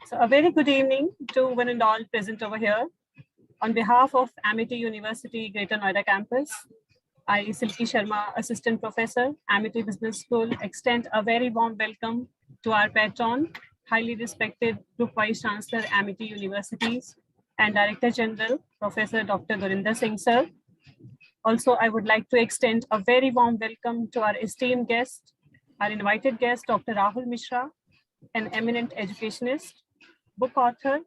So a very good evening to one and all present over here. On behalf of Amity University, Greater Noida campus, I, Silky Sharma, Assistant Professor, Amity Business School, extend a very warm welcome to our patron, highly respected Group Vice Chancellor, Amity Universities, and Director General, Professor Dr. Gurinder Singh, sir. Also, I would like to extend a very warm welcome to our esteemed guest, our invited guest, Dr. Rahul Misra, an eminent educationist, book author,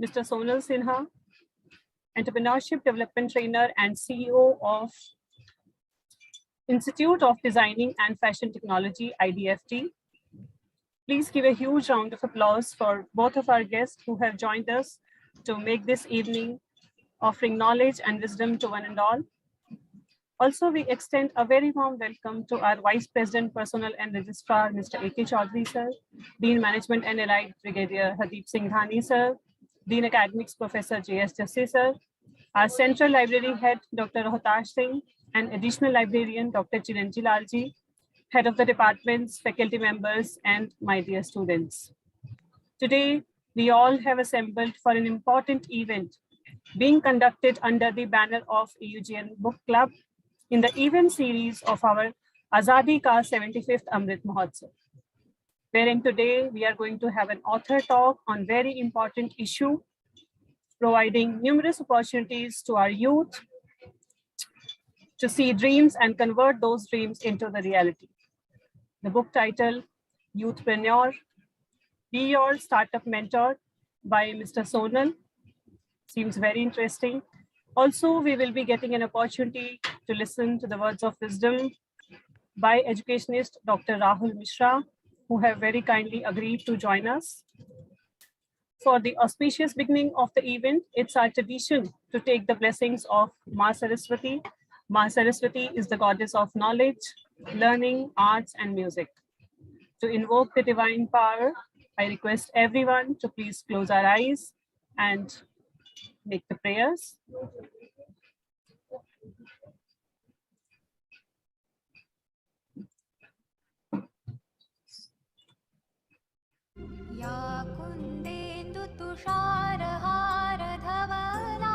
Mr. Sonal Sinha, entrepreneurship development trainer and CEO of Institute of Designing and Fashion Technology, IDFT. Please give a huge round of applause for both of our guests who have joined us to make this evening offering knowledge and wisdom to one and all. Also, we extend a very warm welcome to our Vice President, Personnel and Registrar, Mr. A.K. Chaudhary, sir, Dean Management and Allied Brigadier Hardeep Singh Dhani, sir, Dean Academics Professor J.S. Jassi, sir, our Central Library Head, Dr. Rohtash Singh, and Additional Librarian, Dr. Chiranji Lalji, Head of the Departments, faculty members, and my dear students. Today, we all have assembled for an important event being conducted under the banner of EUGN Book Club in the event series of our Azadi Ka 75th Amrit Mahotsav, wherein today we are going to have an author talk on very important issue, providing numerous opportunities to our youth to see dreams and convert those dreams into the reality. The book title, Youthpreneur, Be Your Startup Mentor by Mr. Sonal, seems very interesting. Also, we will be getting an opportunity to listen to the words of wisdom by educationist Dr. Rahul Misra, who have very kindly agreed to join us. For the auspicious beginning of the event, it's our tradition to take the blessings of Ma Saraswati. Ma Saraswati is the goddess of knowledge, learning, arts, and music. To invoke the divine power, I request everyone to please close our eyes and make the prayers. Ya kundendu tusharhar dhavana,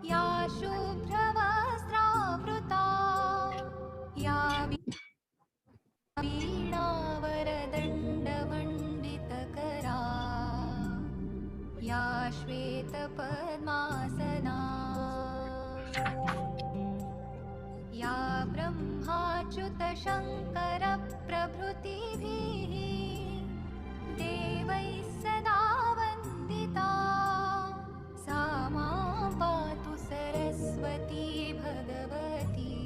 ya shubhra vastravrita, ya veena varadanda vanditakara, ya shweta padmasana, या ब्रह्माच्युत शंकर प्रभृतिभिः देवैः सदा वन्दिता सा मां पातु सरस्वती भगवती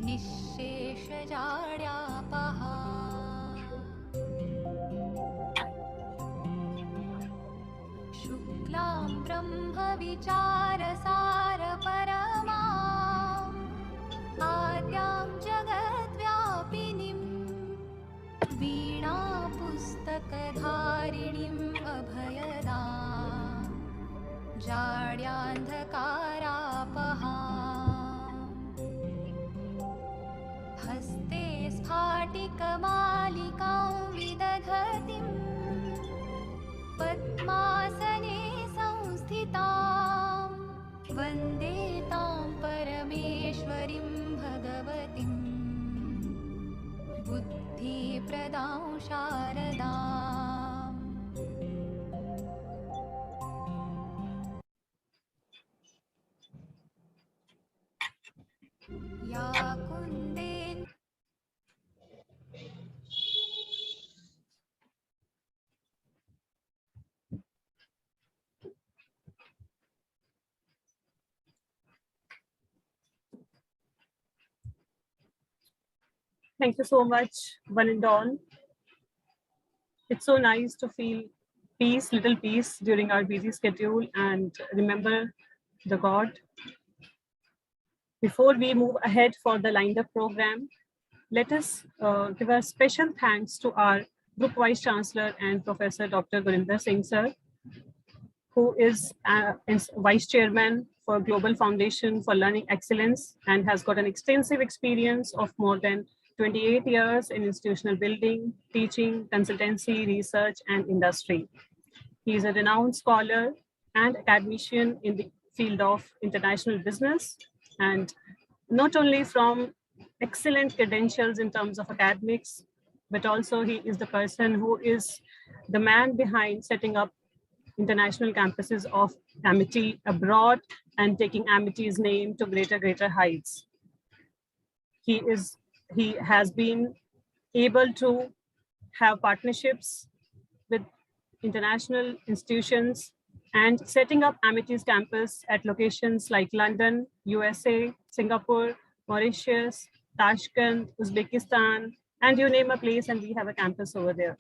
निःशेषजाड्यापहा शुक्लां ब्रह्मविचारसारपरमा आद्यां जगद्व्यापिनीं वीणा पुस्तकधारिणीम् अभयदां जाड्यान्धकारापहां हस्ते स्फाटिकमालिकां विदधतीं पद्मासने संस्थितां वन्दे तां परमेश्वरीं भगवतीं बुद्धिप्रदां शारदाम्। या कुन्देन Thank you so much, one and all. It's so nice to feel peace, little peace during our busy schedule and remember the God. Before we move ahead for the lined up program, let us give a special thanks to our Group Vice Chancellor and Professor Dr. Gurinder Singh, sir, who is Vice Chairman for Global Foundation for Learning Excellence and has got an extensive experience of more than 28 years in institutional building, teaching, consultancy, research, and industry. He is a renowned scholar and academician in the field of international business, and not only from excellent credentials in terms of academics, but also he is the person who is the man behind setting up international campuses of Amity abroad and taking Amity's name to greater heights. He has been able to have partnerships with international institutions and setting up Amity's campus at locations like London, USA, Singapore, Mauritius, Tashkent, Uzbekistan, and you name a place and we have a campus over there.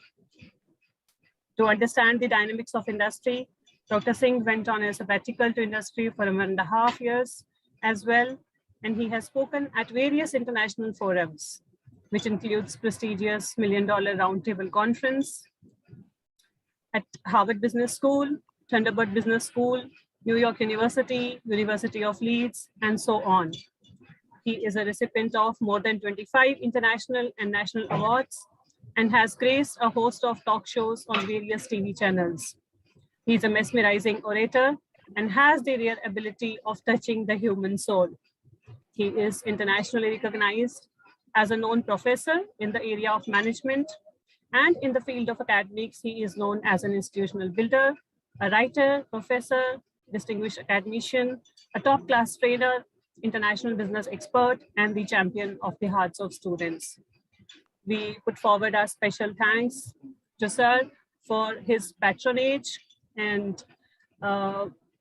To understand the dynamics of industry, Dr. Singh went on a sabbatical to industry for 1.5 years as well, and he has spoken at various international forums, which includes prestigious $1 Million Roundtable Conference at Harvard Business School, Thunderbird Business School, New York University, University of Leeds, and so on. He is a recipient of more than 25 international and national awards and has graced a host of talk shows on various TV channels. He's a mesmerizing orator and has the rare ability of touching the human soul. He is internationally recognized as a known professor in the area of management, and in the field of academics, he is known as an institutional builder, a writer, professor, distinguished academician, a top-class trainer, international business expert, and the champion of the hearts of students. We put forward our special thanks to Sir for his patronage and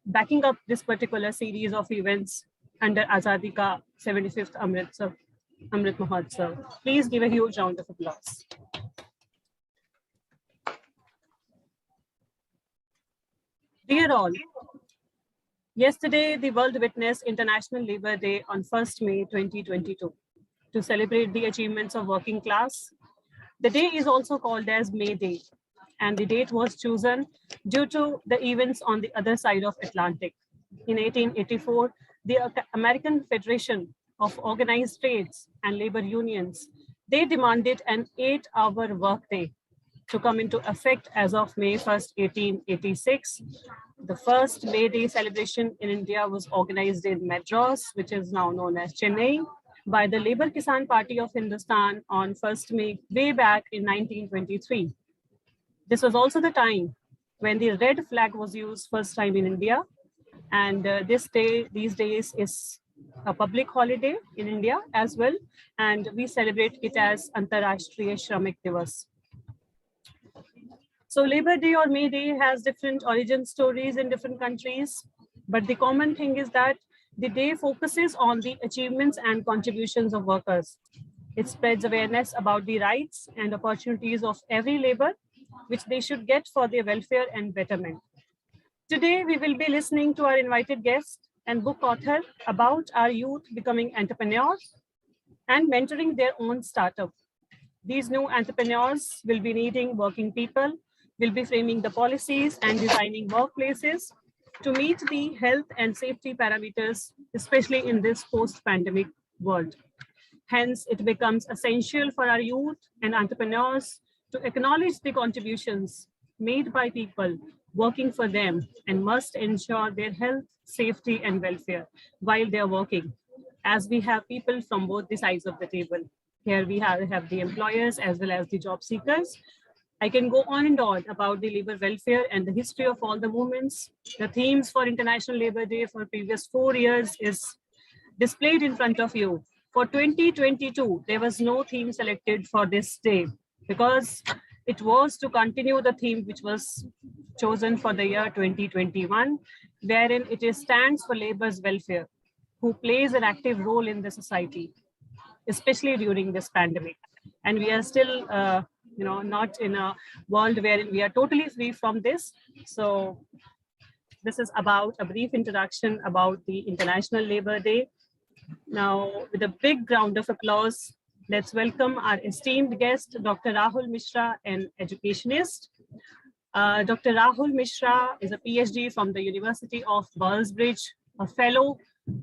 backing up this particular series of events under Azadi ka 75th Amrit Mahotsav. Please give a huge round of applause. Dear all, yesterday the world witnessed International Labour Day on 1st May 2022 to celebrate the achievements of working class. The day is also called as May Day, and the date was chosen due to the events on the other side of Atlantic. In 1884, the American Federation of Organized Trades and Labor Unions, they demanded an 8-hour workday to come into effect as of May 1st, 1886. The first May Day celebration in India was organized in Madras, which is now known as Chennai, by the Labour Kisan Party of Hindustan on 1st May, way back in 1923. This was also the time when the red flag was used first time in India. And these days is a public holiday in India as well. And we celebrate it as Antarashtriya Shramik Divas. So Labor Day or May Day has different origin stories in different countries. But the common thing is that the day focuses on the achievements and contributions of workers. It spreads awareness about the rights and opportunities of every labor, which they should get for their welfare and betterment. Today, we will be listening to our invited guest and book author about our youth becoming entrepreneurs and mentoring their own startup. These new entrepreneurs will be needing working people, will be framing the policies and designing workplaces to meet the health and safety parameters, especially in this post-pandemic world. Hence, it becomes essential for our youth and entrepreneurs to acknowledge the contributions made by people working for them and must ensure their health, safety, and welfare while they're working, as we have people from both the sides of the table. Here we have the employers as well as the job seekers. I can go on and on about the labor welfare and the history of all the movements. The themes for International Labor Day for previous 4 years is displayed in front of you. For 2022, there was no theme selected for this day because it was to continue the theme which was chosen for the year 2021, wherein it stands for labor's welfare, who plays an active role in the society, especially during this pandemic. And we are still not in a world where we are totally free from this. So this is about a brief introduction about the International Labor Day. Now, with a big round of applause, let's welcome our esteemed guest, Dr. Rahul Misra, an educationist. Dr. Rahul Misra is a PhD from the University of Bursbridge, a fellow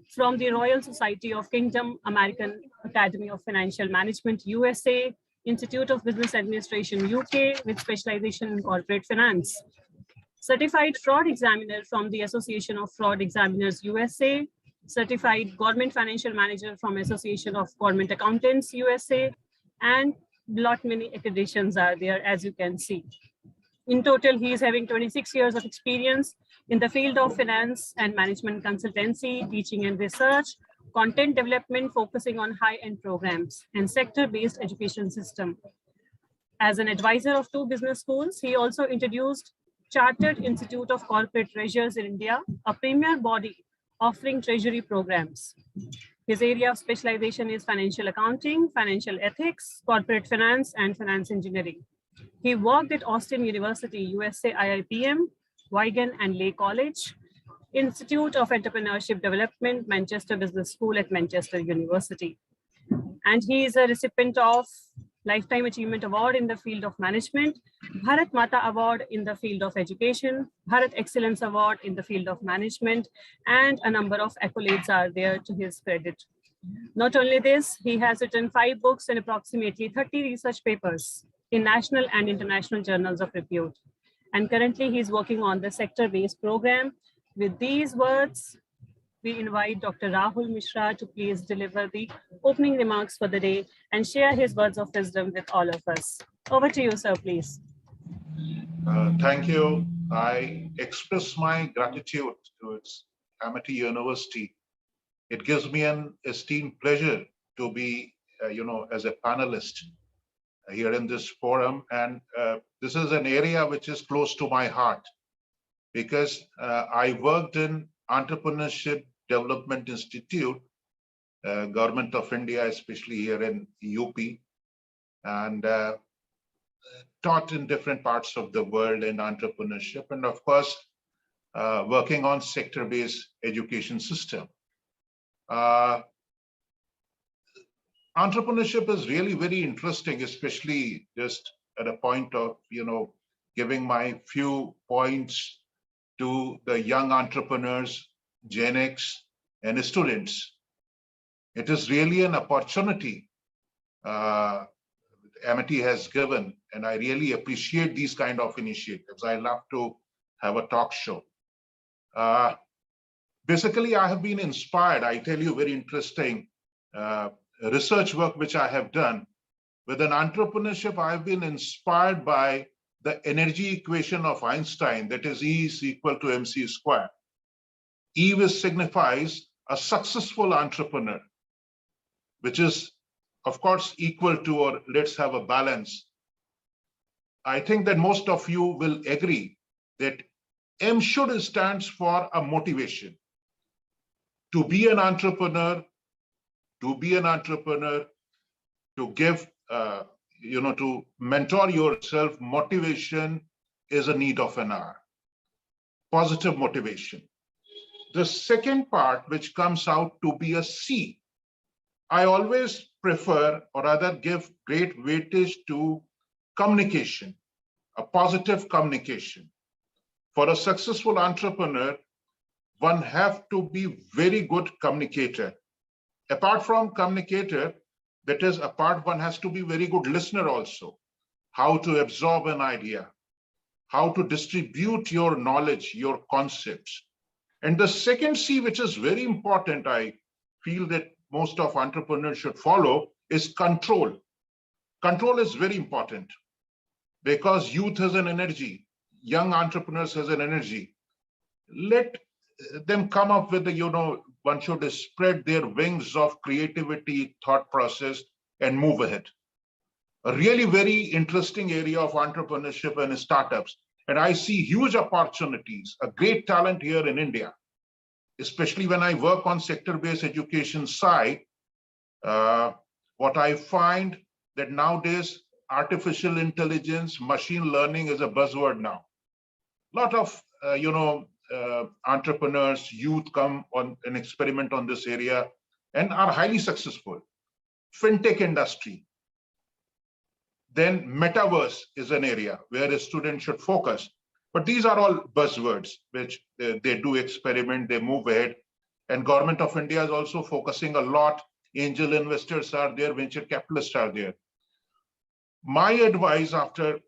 from the Royal Society of Kingdom, American Academy of Financial Management, USA, Institute of Business Administration, UK, with specialization in corporate finance. Certified Fraud Examiner from the Association of Fraud Examiners, USA, Certified Government Financial Manager from Association of Government Accountants, USA, and lot many accreditations are there, as you can see. In total, he is having 26 years of experience in the field of finance and management consultancy, teaching and research, content development focusing on high-end programs, and sector-based education system. As an advisor of 2 business schools, he also introduced Chartered Institute of Corporate Treasurers in India, a premier body offering treasury programs. His area of specialization is financial accounting, financial ethics, corporate finance, and finance engineering. He worked at Austin University, USA IIPM, Wigan and Lay College, Institute of Entrepreneurship Development, Manchester Business School at Manchester University. And he is a recipient of Lifetime Achievement Award in the field of management, Bharat Mata Award in the field of education, Bharat Excellence Award in the field of management, and a number of accolades are there to his credit. Not only this, he has written 5 books and approximately 30 research papers in national and international journals of repute. And currently he's working on the sector-based program. With these words, we invite Dr. Rahul Misra to please deliver the opening remarks for the day and share his words of wisdom with all of us. Over to you, sir, please. Thank you. I express my gratitude towards Amity University. It gives me an esteemed pleasure to be, as a panelist here in this forum. And this is an area which is close to my heart because I worked in Entrepreneurship Development Institute, Government of India, especially here in UP, and taught in different parts of the world in entrepreneurship, and of course, working on sector-based education system. Entrepreneurship is really very interesting, especially just at a point of, giving my few points to the young entrepreneurs, Gen X, and students. It is really an opportunity Amity has given, and I really appreciate these kind of initiatives. I love to have a talk show. Basically, I have been inspired. I tell you, very interesting research work which I have done. With an entrepreneurship, I've been inspired by the energy equation of Einstein, that is E is equal to mc squared. E signifies a successful entrepreneur, which is, of course, equal to, or let's have a balance. I think that most of you will agree that M should stands for a motivation. To be an entrepreneur, to give, to mentor yourself, motivation is a need of an hour. Positive motivation. The second part, which comes out to be a C, I always prefer, or rather give great weightage to communication, a positive communication. For a successful entrepreneur, one have to be very good communicator. Apart from communicator, that is apart, one has to be very good listener also. How to absorb an idea, how to distribute your knowledge, your concepts. And the second C, which is very important, I feel that most of entrepreneurs should follow, is control. Control is very important because youth has an energy, young entrepreneurs has an energy. Let them come up with the, one should spread their wings of creativity, thought process, and move ahead. A really very interesting area of entrepreneurship and startups. And I see huge opportunities, a great talent here in India, especially when I work on sector-based education side. What I find that nowadays, artificial intelligence, machine learning is a buzzword now. A lot of, entrepreneurs, youth come on an experiment on this area and are highly successful. Fintech industry. Then metaverse is an area where a student should focus. But these are all buzzwords, which they do experiment, they move ahead. And Government of India is also focusing a lot. Angel investors are there, venture capitalists are there. My advice after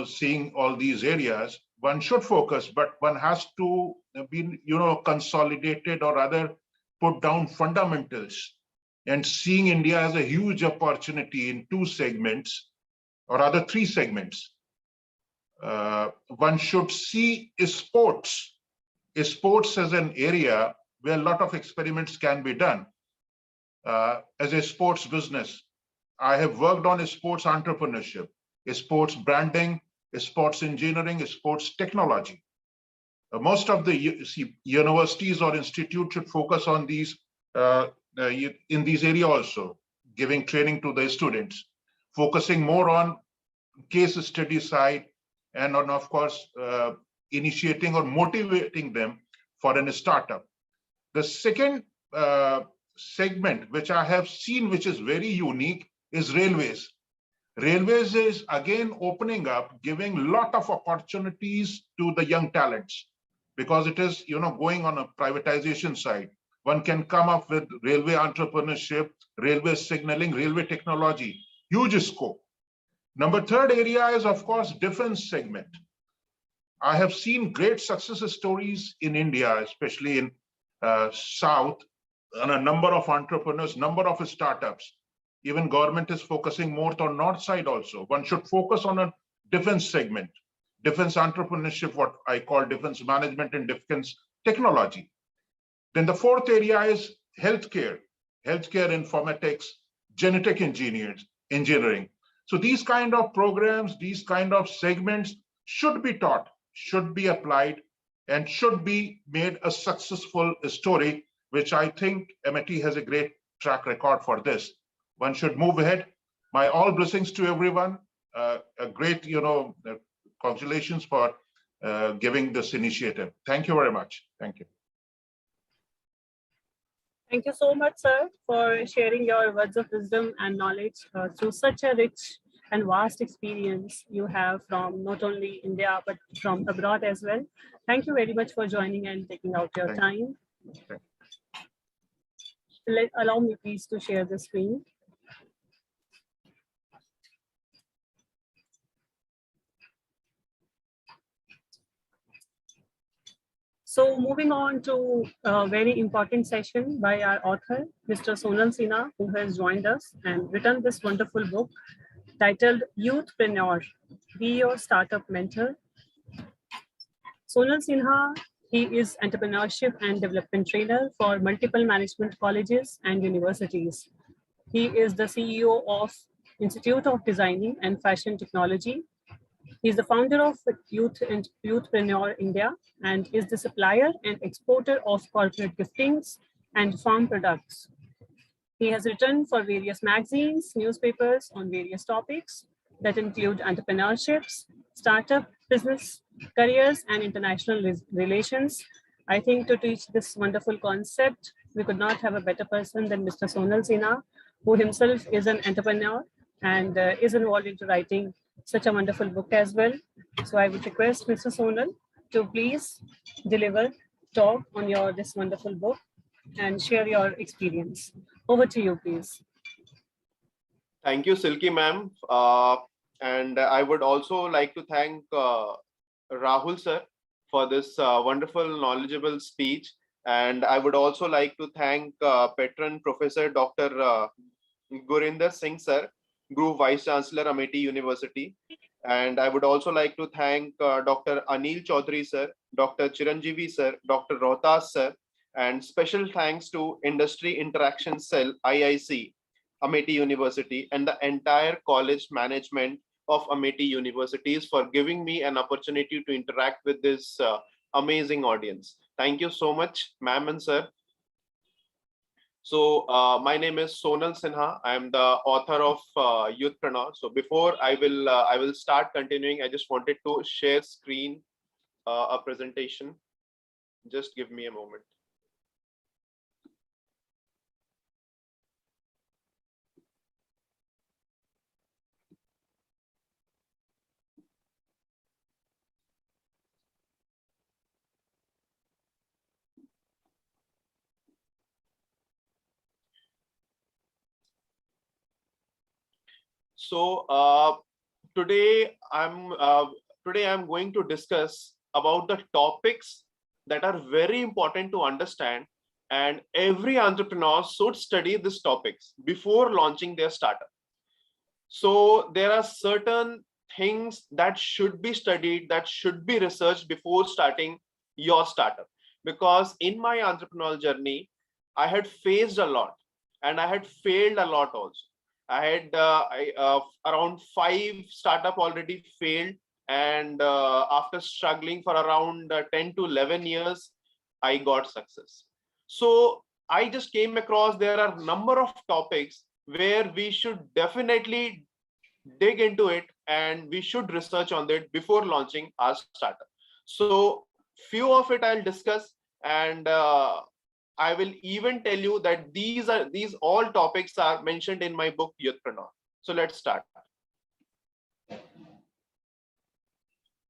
seeing all these areas, one should focus, but one has to be consolidated or rather put down fundamentals and seeing India as a huge opportunity in two segments or rather three segments. One should see sports as an area where a lot of experiments can be done. As a sports business, I have worked on sports entrepreneurship, sports branding, sports engineering, sports technology. Most of the universities or institutes should focus on these in these areas also, giving training to the students, focusing more on case study side and on, of course, initiating or motivating them for a startup. The second segment which I have seen, which is very unique, is railways. Railways is again opening up, giving a lot of opportunities to the young talents because it is going on a privatization side. One can come up with railway entrepreneurship, railway signaling, railway technology, huge scope. Number third area is, of course, defense segment. I have seen great success stories in India, especially in South, and a number of entrepreneurs, number of startups. Even government is focusing more on north side also. One should focus on a defense segment, defense entrepreneurship, what I call defense management and defense technology. Then the fourth area is healthcare informatics, genetic engineering. So these kind of programs, these kind of segments should be taught, should be applied, and should be made a successful story, which I think MIT has a great track record for this. One should move ahead. My all blessings to everyone. A great, congratulations for giving this initiative. Thank you very much. Thank you. Thank you so much, sir, for sharing your words of wisdom and knowledge through such a rich and vast experience you have from not only India, but from abroad as well. Thank you very much for joining and taking out your time. Allow me please to share the screen. So moving on to a very important session by our author, Mr. Sonal Sinha, who has joined us and written this wonderful book titled Youthpreneur, Be Your Startup Mentor. Sonal Sinha, he is entrepreneurship and development trainer for multiple management colleges and universities. He is the CEO of Institute of Designing and Fashion Technology. He is the founder of Youthpreneur India and is the supplier and exporter of corporate giftings and farm products. He has written for various magazines, newspapers on various topics that include entrepreneurships, startup business, careers, and international relations. I think to teach this wonderful concept, we could not have a better person than Mr. Sonal Sinha, who himself is an entrepreneur and is involved into writing such a wonderful book as well. So I would request Mr. Sonal to please deliver talk on this wonderful book and share your experience. Over to you, please. Thank you, Silky ma'am. And I would also like to thank Rahul sir for this wonderful, knowledgeable speech. And I would also like to thank patron Professor Dr. Gurinder Singh sir, Group Vice Chancellor, Amity University. And I would also like to thank Dr. Anil Chaudhary sir, Dr. Chiranjeevi sir, Dr. Rohtas sir, and special thanks to Industry Interaction Cell, IIC, Amity University, and the entire college management of Amity Universities for giving me an opportunity to interact with this amazing audience. Thank you so much, ma'am and sir. So my name is Sonal Sinha. I am the author of Youthpreneur. So before I will start continuing, I just wanted to share screen a presentation. Just give me a moment. So today I'm going to discuss about the topics that are very important to understand, and every entrepreneur should study these topics before launching their startup. So there are certain things that should be studied, that should be researched before starting your startup. Because in my entrepreneurial journey, I had faced a lot and I had failed a lot also. I had around 5 startup already failed, and after struggling for around 10 to 11 years, I got success. So I just came across there are a number of topics where we should definitely dig into it and we should research on it before launching our startup. So few of it I'll discuss, and I will even tell you that these all topics are mentioned in my book Youthpreneur. So let's start.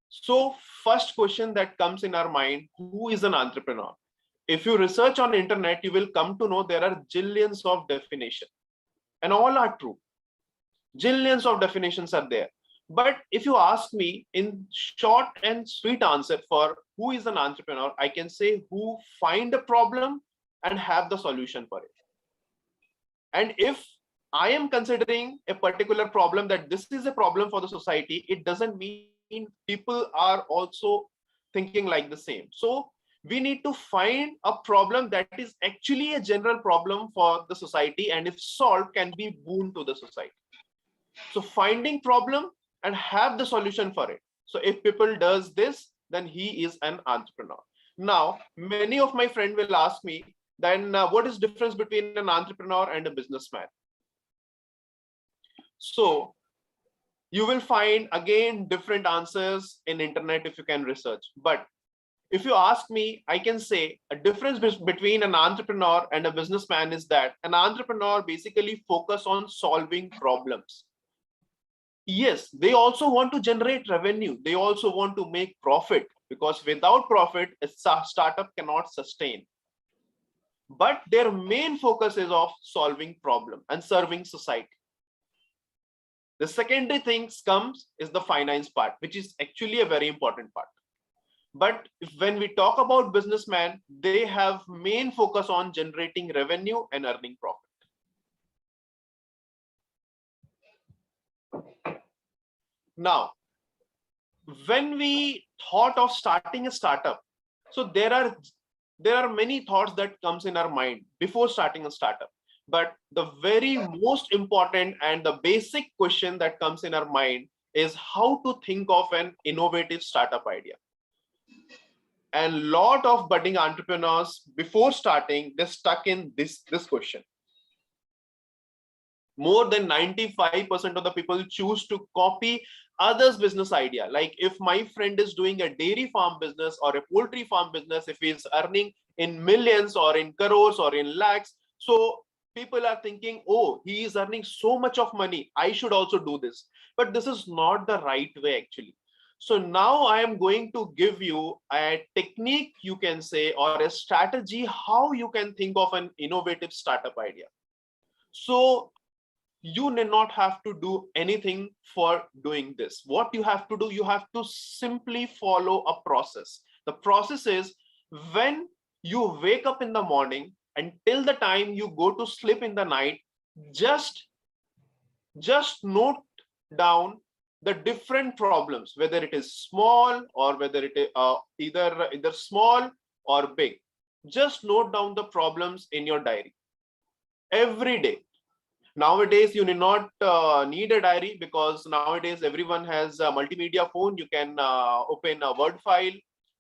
So first question that comes in our mind, who is an entrepreneur? If you research on internet, you will come to know there are zillions of definitions, and all are true. Zillions of definitions are there. But if you ask me in short and sweet answer for who is an entrepreneur, I can say who find a problem and have the solution for it. And if I am considering a particular problem that this is a problem for the society, it doesn't mean people are also thinking like the same. So we need to find a problem that is actually a general problem for the society, and if solved can be boon to the society. So finding problem and have the solution for it. So if people does this, then he is an entrepreneur. Now, many of my friends will ask me, then what is difference between an entrepreneur and a businessman? So you will find again different answers in internet if you can research. But if you ask me, I can say a difference between an entrepreneur and a businessman is that an entrepreneur basically focus on solving problems. Yes, they also want to generate revenue. They also want to make profit, because without profit, a startup cannot sustain. But their main focus is of solving problem and serving society. The secondary things comes is the finance part, which is actually a very important part. But when we talk about businessmen, they have main focus on generating revenue and earning profit. Now, when we thought of starting a startup, so there are many thoughts that comes in our mind before starting a startup. But the very most important and the basic question that comes in our mind is how to think of an innovative startup idea. And lot of budding entrepreneurs before starting, they're stuck in this question. More than 95% of the people choose to copy others' business idea. Like if my friend is doing a dairy farm business or a poultry farm business, if he's earning in millions or in crores or in lakhs, so people are thinking, oh, he is earning so much of money, I should also do this. But this is not the right way actually. So now I am going to give you a technique, you can say, or a strategy, how you can think of an innovative startup idea. So you need not have to do anything for doing this. What you have to do, you have to simply follow a process. The process is when you wake up in the morning until the time you go to sleep in the night, just note down the different problems, whether it is small or whether it is either small or big. Just note down the problems in your diary every day. Nowadays, you need not need a diary, because nowadays everyone has a multimedia phone. You can open a Word file,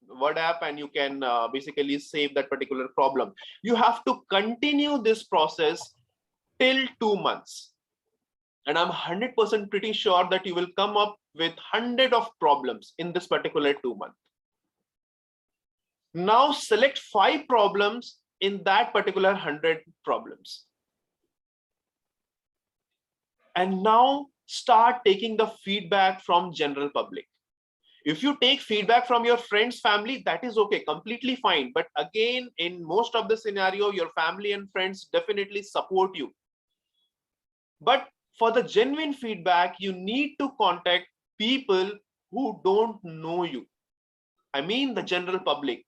Word app, and you can basically save that particular problem. You have to continue this process till 2 months. And I'm 100% pretty sure that you will come up with 100 of problems in this particular 2 months. Now select 5 problems in that particular 100 problems. And now start taking the feedback from general public. If you take feedback from your friends, family, that is okay, completely fine. But again, in most of the scenario, your family and friends definitely support you. But For the genuine feedback, you need to contact people who don't know you. I mean the general public.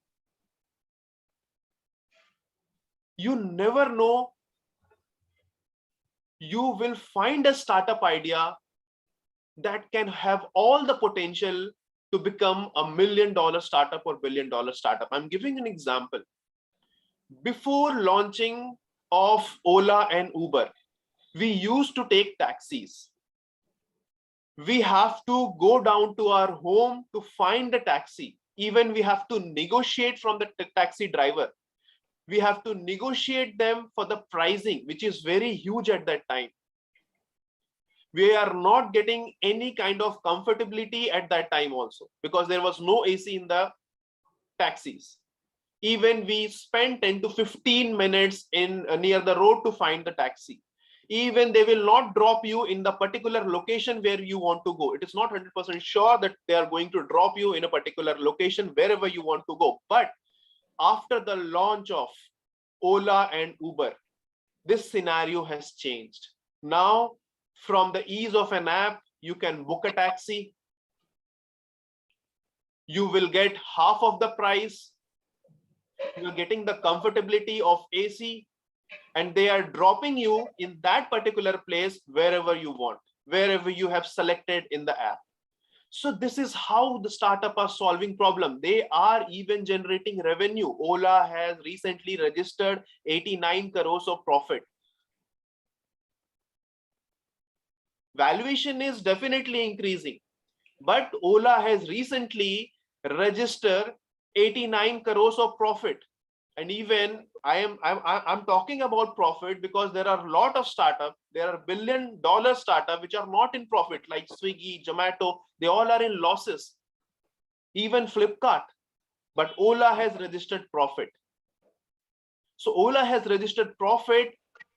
You never know, you will find a startup idea that can have all the potential to become $1 million startup or $1 billion startup. I'm giving an example. Before launching of Ola and Uber, we used to take taxis. We have to go down to our home to find the taxi. Even we have to negotiate from the taxi driver. We have to negotiate them for the pricing, which is very huge at that time. We are not getting any kind of comfortability at that time also, because there was no AC in the taxis. Even we spent 10 to 15 minutes in near the road to find the taxi. Even they will not drop you in the particular location where you want to go. It is not 100% sure that they are going to drop you in a particular location wherever you want to go. But after the launch of Ola and Uber, this scenario has changed. Now, from the ease of an app, you can book a taxi. You will get half of the price. You're getting the comfortability of AC, and they are dropping you in that particular place wherever you want, wherever you have selected in the app. So this is how the startup are solving problem. They are even generating revenue. Ola has recently registered 89 crores of profit. Valuation is definitely increasing, but Ola has recently registered 89 crores of profit. And even I'm talking about profit because there are a lot of startups, there are $1 billion startups which are not in profit, like Swiggy, Zomato, they all are in losses, even Flipkart. But Ola has registered profit. So Ola has registered profit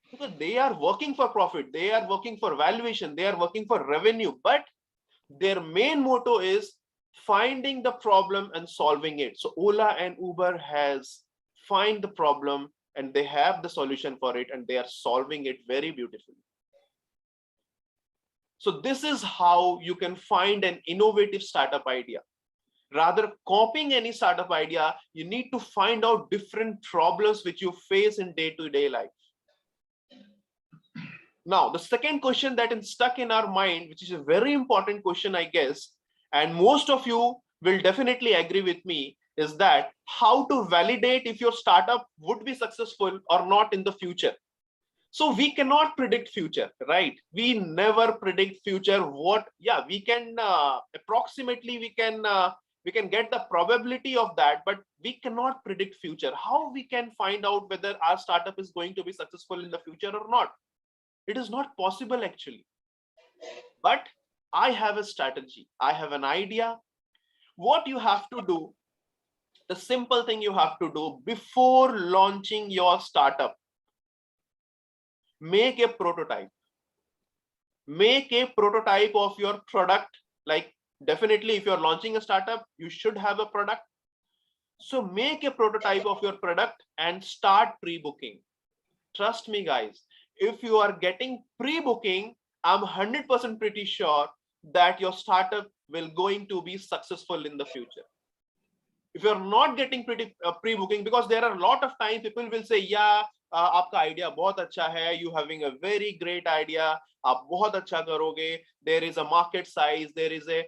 because they are working for profit, they are working for valuation, they are working for revenue, but their main motto is finding the problem and solving it. So Ola and Uber has find the problem and they have the solution for it, and they are solving it very beautifully. So this is how you can find an innovative startup idea. Rather copying any startup idea, you need to find out different problems which you face in day-to-day life. Now, the second question that is stuck in our mind, which is a very important question, I guess, and most of you will definitely agree with me, is that how to validate if your startup would be successful or not in the future. So we cannot predict future, right? We never predict future. What, yeah, we can approximately, we can get the probability of that, but we cannot predict future. How we can find out whether our startup is going to be successful in the future or not? It is not possible actually. But I have a strategy. I have an idea. What you have to do, the simple thing you have to do before launching your startup, make a prototype. Make a prototype of your product. Like definitely if you're launching a startup, you should have a product. So make a prototype of your product and start pre-booking. Trust me guys, if you are getting pre-booking, I'm 100% pretty sure that your startup will going to be successful in the future. If you're not getting pre-booking, because there are a lot of times people will say, yeah, आपका idea बहुत अच्छा है, you having a very great idea, आप बहुत अच्छा करोगे, there is a market size, there is a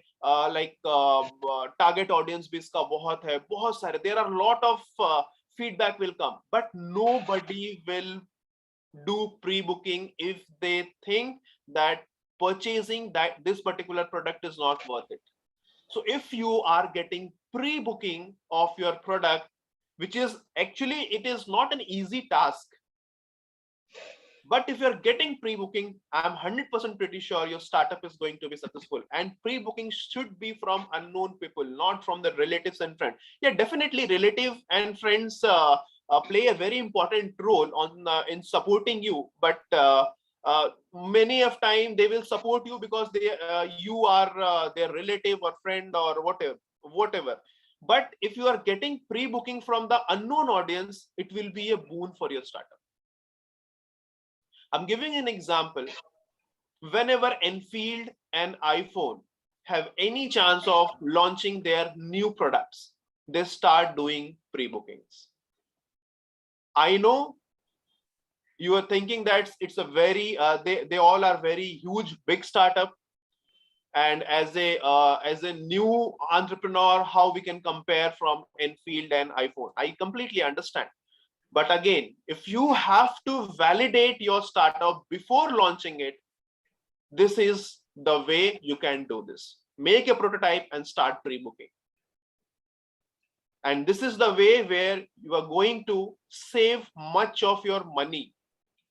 target audience भी इसका बहुत है, बहुत सारे, there are a lot of feedback will come, but nobody will do pre-booking if they think that purchasing this particular product is not worth it. So if you are getting pre-booking of your product, which is actually, it is not an easy task, but if you're getting pre-booking, I'm 100% pretty sure your startup is going to be successful. And pre-booking should be from unknown people, not from the relatives and friends. Yeah, definitely relative and friends play a very important role on in supporting you, but many of time they will support you because they you are their relative or friend or whatever. But if you are getting pre-booking from the unknown audience, it will be a boon for your startup. I'm giving an example. whenever Enfield and iPhone have any chance of launching their new products, they start doing pre-bookings. I know you are thinking that it's a very, they all are very huge, big startup. And as a new entrepreneur, how we can compare from Enfield and iPhone? I completely understand. But again, if you have to validate your startup before launching it, this is the way you can do this. Make a prototype and start pre-booking. And this is the way where you are going to save much of your money,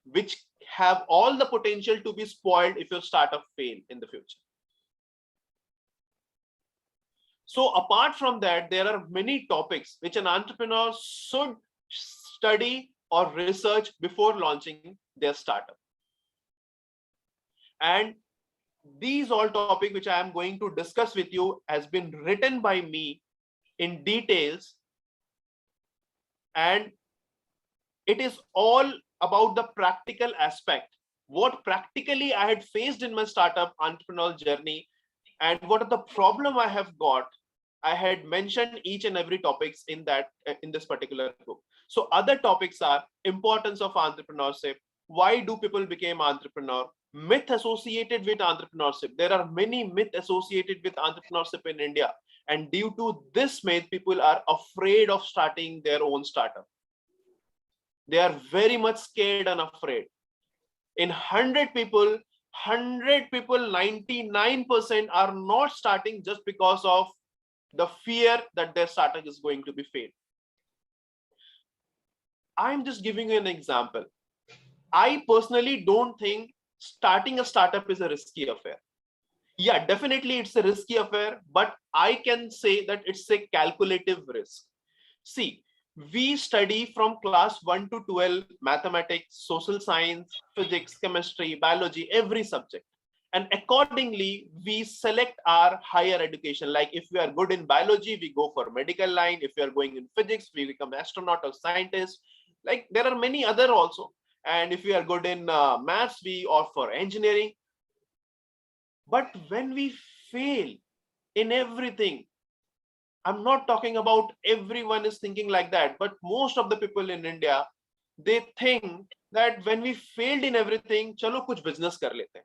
which have all the potential to be spoiled if your startup fail in the future. So apart from that, there are many topics which an entrepreneur should study or research before launching their startup. And these all topics which I am going to discuss with you has been written by me in details, and it is all about the practical aspect, what practically I had faced in my startup entrepreneurial journey, and what are the problem I have got. I had mentioned each and every topics in this particular book. So other topics are importance of entrepreneurship, why do people become entrepreneur, myth associated with entrepreneurship. There are many myths associated with entrepreneurship in India, and due to this myth, people are afraid of starting their own startup. They are very much scared and afraid. In 100 people, 99% are not starting just because of the fear that their startup is going to be failed. I'm just giving you an example. I personally don't think starting a startup is a risky affair. Yeah, definitely it's a risky affair, but I can say that it's a calculative risk. See, we study from class 1 to 12 mathematics, social science, physics, chemistry, biology, every subject. And accordingly, we select our higher education. Like if we are good in biology, we go for medical line. If we are going in physics, we become astronaut or scientist. Like there are many other also. And if we are good in maths, we opt for engineering. But when we fail in everything, I'm not talking about everyone is thinking like that, but most of the people in India, they think that when we failed in everything, chalo kuch business kar lete hain.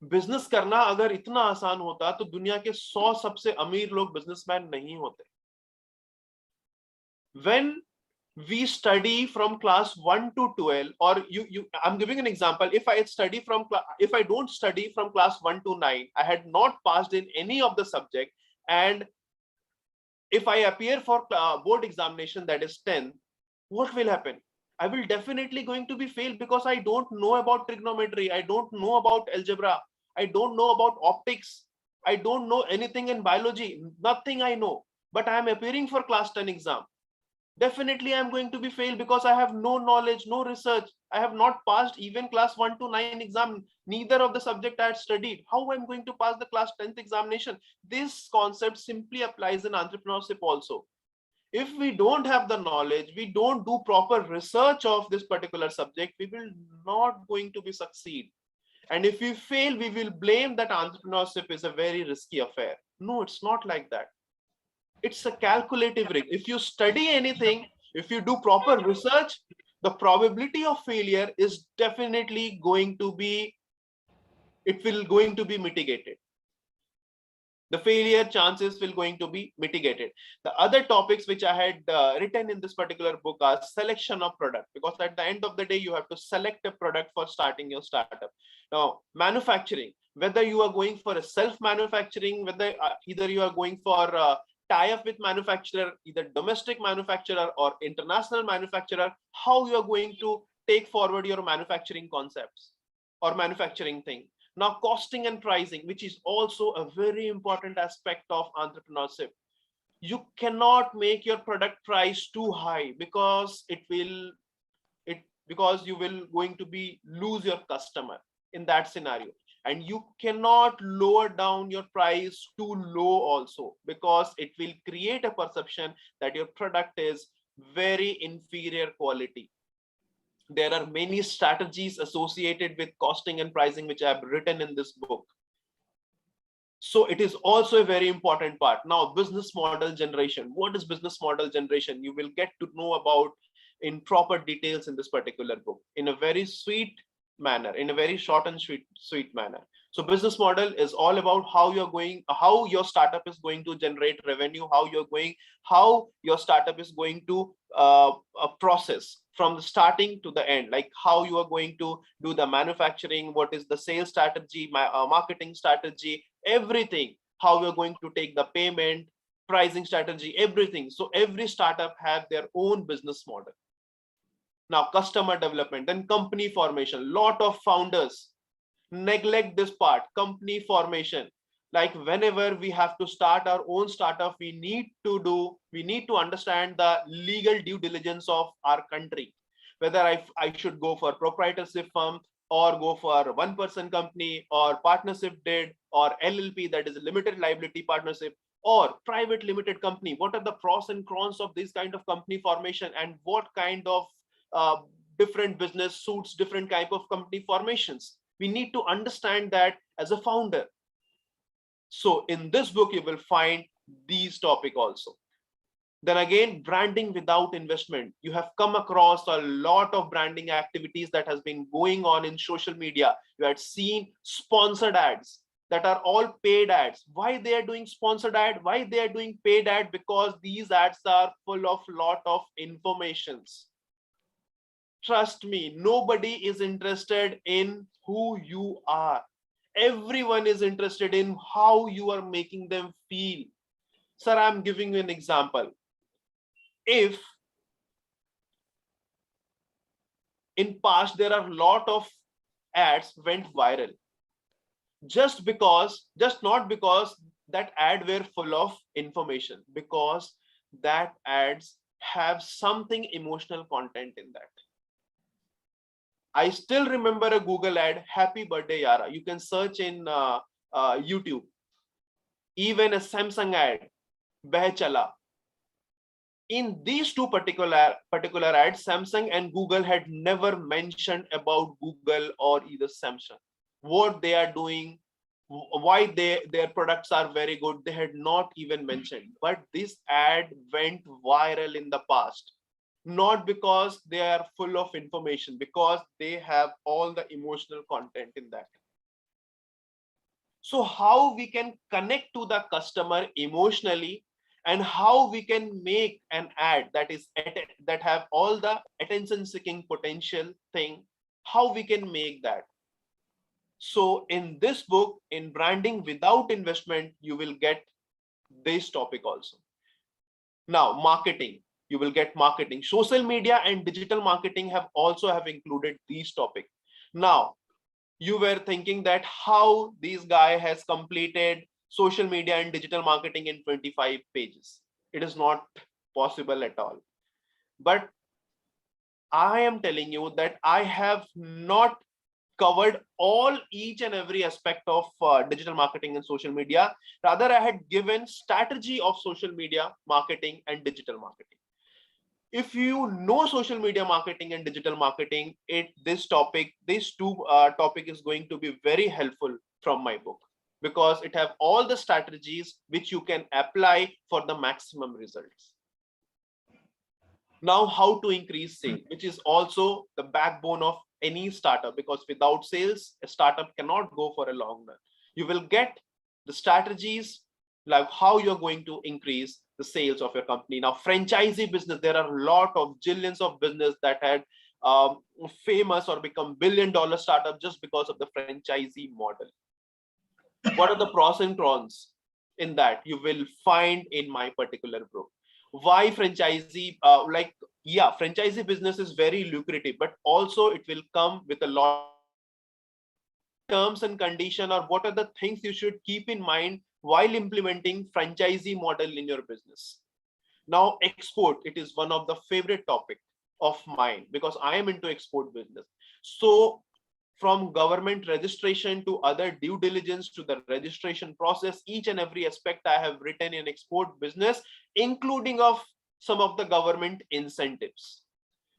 Business करना अगर इतना आसान होता तो दुनिया के 100 सबसे अमीर लोग बिजनेसमैन नहीं होते. When we study from class 1 to 12, or I'm giving an example. If I don't study from class 1 to 9, I had not passed in any of the subject, and if I appear for board examination, that is 10, what will happen? I will definitely going to be failed because I don't know about trigonometry. I don't know about algebra. I don't know about optics. I don't know anything in biology. Nothing I know. But I am appearing for class 10 exam. Definitely I am going to be failed because I have no knowledge, no research. I have not passed even class 1 to 9 exam. Neither of the subject I had studied. How am I going to pass the class 10th examination? This concept simply applies in entrepreneurship also. If we don't have the knowledge, we don't do proper research of this particular subject, we will not going to be succeed. And if we fail, we will blame that entrepreneurship is a very risky affair. No, it's not like that. It's a calculative risk. If you study anything, if you do proper research, the probability of failure is definitely going to be, mitigated. The failure chances will going to be mitigated. The other topics which I had written in this particular book are selection of product, because at the end of the day, you have to select a product for starting your startup. Now, manufacturing, whether you are going for a self-manufacturing, whether either you are going for tie-up with manufacturer, either domestic manufacturer or international manufacturer, how you are going to take forward your manufacturing concepts or manufacturing thing. Now, costing and pricing, which is also a very important aspect of entrepreneurship. You cannot make your product price too high because you will going to be lose your customer in that scenario. And you cannot lower down your price too low also, because it will create a perception that your product is very inferior quality. There are many strategies associated with costing and pricing, which I have written in this book. So it is also a very important part. Now, business model generation. What is business model generation? You will get to know about in proper details in this particular book, in a very sweet manner, in a very short and sweet manner. So business model is all about how your startup is going to generate revenue, how your startup is going to process from the starting to the end, like how you are going to do the manufacturing, what is the sales strategy, marketing strategy, everything, how you're going to take the payment, pricing strategy, everything. So every startup have their own business model. Now, customer development, then company formation. Lot of founders neglect this part, company formation. Like whenever we have to start our own startup, we need to understand the legal due diligence of our country. Whether I should go for proprietorship firm, or go for a one-person company, or partnership deed, or LLP, that is a limited liability partnership, or private limited company. What are the pros and cons of this kind of company formation, and what kind of different business suits different type of company formations? We need to understand that as a founder. So in this book, you will find these topics also. Then again, branding without investment. You have come across a lot of branding activities that has been going on in social media. You had seen sponsored ads that are all paid ads. Why they are doing sponsored ad? Why they are doing paid ad? Because these ads are full of lot of informations. Trust me, nobody is interested in who you are. Everyone is interested in how you are making them feel. Sir, I'm giving you an example. If in past there are a lot of ads went viral, just not because that ad were full of information, because that ads have something emotional content in that. I still remember a Google ad, happy birthday Yara. You can search in YouTube. Even a Samsung ad, Beh Chala. In these two particular ads, Samsung and Google had never mentioned about Google or either Samsung, what they are doing, why their products are very good. They had not even mentioned. But this ad went viral in the past, not because they are full of information, because they have all the emotional content in that. So how we can connect to the customer emotionally, and how we can make an ad that have all the attention seeking potential thing, how we can make that. So in this book, in branding without investment, you will get this topic also. Now, marketing, you will get marketing. Social media and digital marketing have included these topics. Now, you were thinking that how this guy has completed social media and digital marketing in 25 pages. It is not possible at all. But I am telling you that I have not covered each and every aspect of digital marketing and social media. Rather, I had given strategy of social media marketing and digital marketing. If you know social media marketing and digital marketing, this topic is going to be very helpful from my book, because it have all the strategies which you can apply for the maximum results. Now, how to increase sales, which is also the backbone of any startup, because without sales, a startup cannot go for a long run. You will get the strategies like how you're going to increase the sales of your company. Now, franchisee business, there are a lot of zillions of business that had famous or become billion-dollar startup just because of the franchisee model. What are the pros and cons in that? You will find in my particular book. Why franchisee? Franchisee business is very lucrative, but also it will come with a lot of terms and condition, or what are the things you should keep in mind while implementing franchisee model in your business. Now, export, it is one of the favorite topic of mine, because I am into export business. So from government registration to other due diligence to the registration process, each and every aspect I have written in export business, including of some of the government incentives.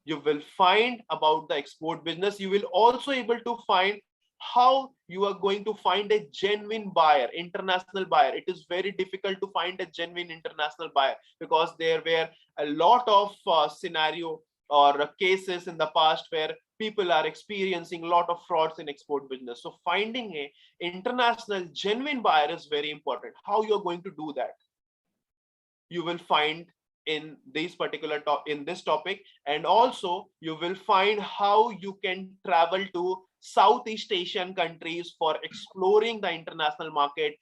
You will find about the export business. You will also able to find how you are going to find a genuine buyer, international buyer. It is very difficult to find a genuine international buyer because there were a lot of scenario or cases in the past where people are experiencing a lot of frauds in export business. So finding a international genuine buyer is very important. How you're going to do that, you will find in this particular in this topic. And also you will find how you can travel to Southeast Asian countries for exploring the international market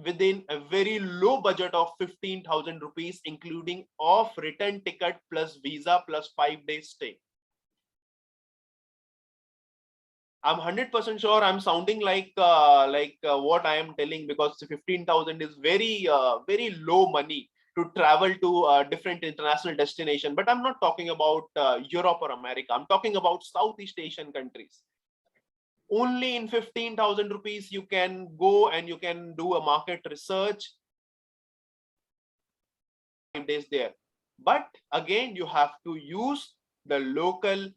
within a very low budget of 15,000 rupees, including off return ticket plus visa plus 5 days stay. I'm 100% sure I'm sounding like what I am telling, because 15,000 is very low money to travel to a different international destination. But I'm not talking about Europe or America. I'm talking about Southeast Asian countries. Only in 15,000 rupees you can go and you can do a market research 5 days there. But again, you have to use the local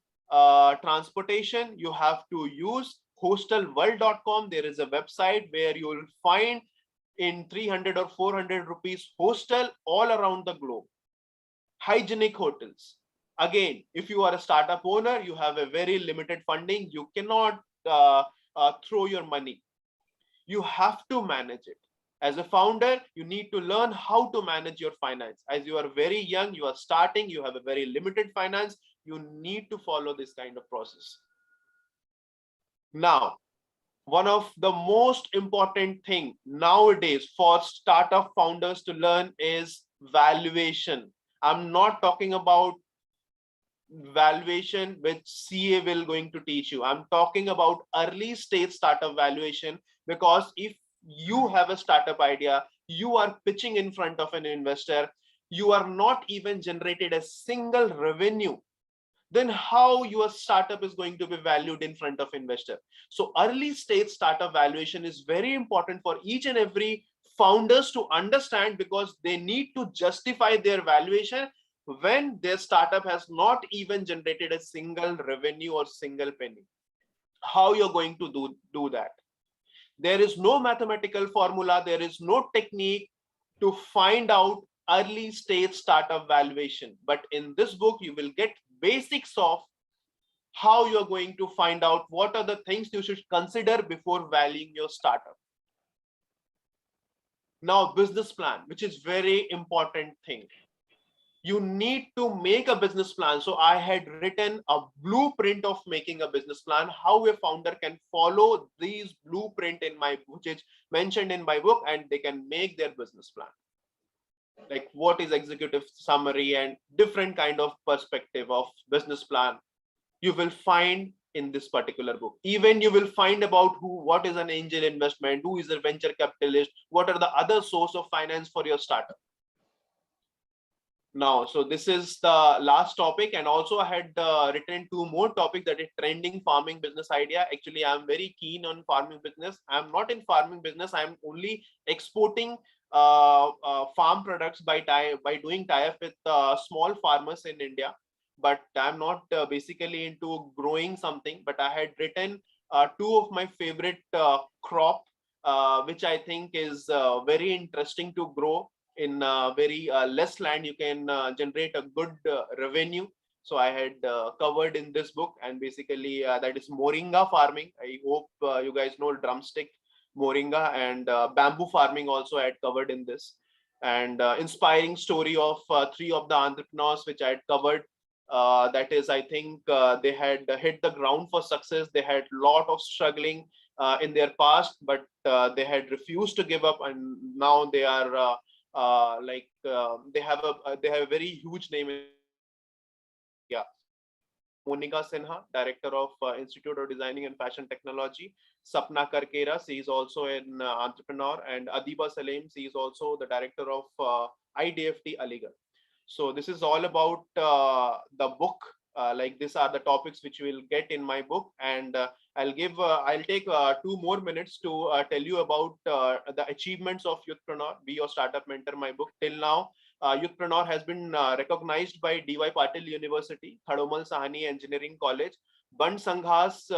transportation. You have to use hostelworld.com. There is a website where you will find in 300 or 400 rupees hostel all around the globe. Hygienic hotels. Again, if you are a startup owner, you have a very limited funding. You cannot throw your money. You have to manage it. As a founder, you need to learn how to manage your finance. As you are very young, you are starting, you have a very limited finance, you need to follow this kind of process. Now, one of the most important thing nowadays for startup founders to learn is valuation. I'm not talking about valuation which CA will going to teach you. I'm talking about early stage startup valuation, because if you have a startup idea, you are pitching in front of an investor, you are not even generated a single revenue, then how your startup is going to be valued in front of investor? So early stage startup valuation is very important for each and every founders to understand, because they need to justify their valuation when their startup has not even generated a single revenue or single penny. How you're going to do that? There is no mathematical formula, there is no technique to find out early stage startup valuation. But in this book, you will get basics of how you're going to find out what are the things you should consider before valuing your startup. Now, business plan, which is very important thing. You need to make a business plan. So I had written a blueprint of making a business plan, how a founder can follow these blueprint in my, which is mentioned in my book, and they can make their business plan. Like what is executive summary and different kind of perspective of business plan you will find in this particular book. Even you will find about what is an angel investment, who is a venture capitalist, what are the other source of finance for your startup. Now, so this is the last topic, and also I had written 2 more topics, that is trending farming business idea. Actually, I'm very keen on farming business. I'm not in farming business. I'm only exporting farm products by doing tie-up with small farmers in India. But I'm not basically into growing something. But I had written 2 of my favorite crop, which I think is very interesting to grow. In very less land, you can generate a good revenue. So I had covered in this book, and basically that is moringa farming. I hope you guys know drumstick, moringa, and bamboo farming also I had covered in this. And inspiring story of 3 of the entrepreneurs which I had covered. That is, I think they had hit the ground for success. They had a lot of struggling in their past, but they had refused to give up, and now they are they have a very huge name. Yeah. Monica Sinha, director of Institute of Designing and Fashion Technology. Sapna Karkera, she is also an entrepreneur, and Adiba Saleem, she is also the director of IDFT Aligarh. So this is all about the book. Like these are the topics which you will get in my book, and I'll take 2 more minutes to tell you about the achievements of Youthpreneur, Be Your Startup Mentor, my book. Till now, Youthpreneur has been recognized by DY Patil University, Thadomal Sahani Engineering College, Band Sanghas,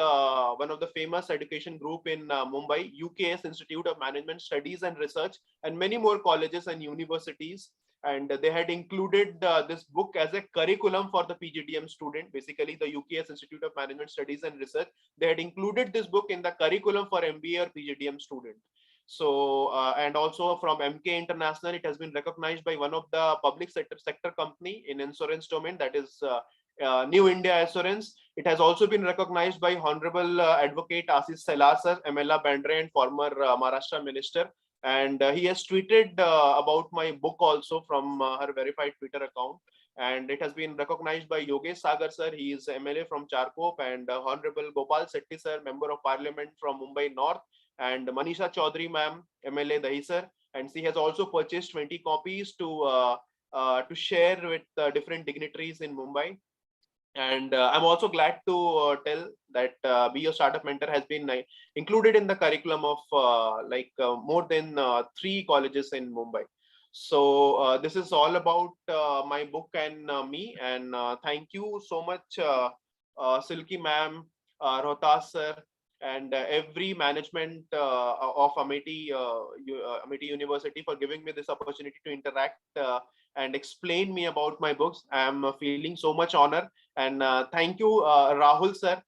one of the famous education group in Mumbai, UKS Institute of Management Studies and Research, and many more colleges and universities. And they had included this book as a curriculum for the PGDM student, basically the UKS Institute of Management Studies and Research. They had included this book in the curriculum for MBA or PGDM student. So, and also from MK International, it has been recognized by one of the public sector company in insurance domain, that is New India Assurance. It has also been recognized by Honorable Advocate Ashish Selar sir, MLA Bandre and former Maharashtra Minister. And he has tweeted about my book also from her verified Twitter account. And it has been recognized by Yogesh Sagar sir, he is MLA from Charkop, and Honorable Gopal Setti sir, Member of Parliament from Mumbai North, and Manisha Chaudhary ma'am, MLA Dahisar, and she has also purchased 20 copies to share with different dignitaries in Mumbai. And I'm also glad to tell that Be Your Startup Mentor has been included in the curriculum of more than 3 colleges in Mumbai. So this is all about my book and me. And thank you so much, Silky ma'am, Rohtas sir, and every management of Amity University for giving me this opportunity to interact and explain me about my books. I am feeling so much honor. And thank you, Rahul sir,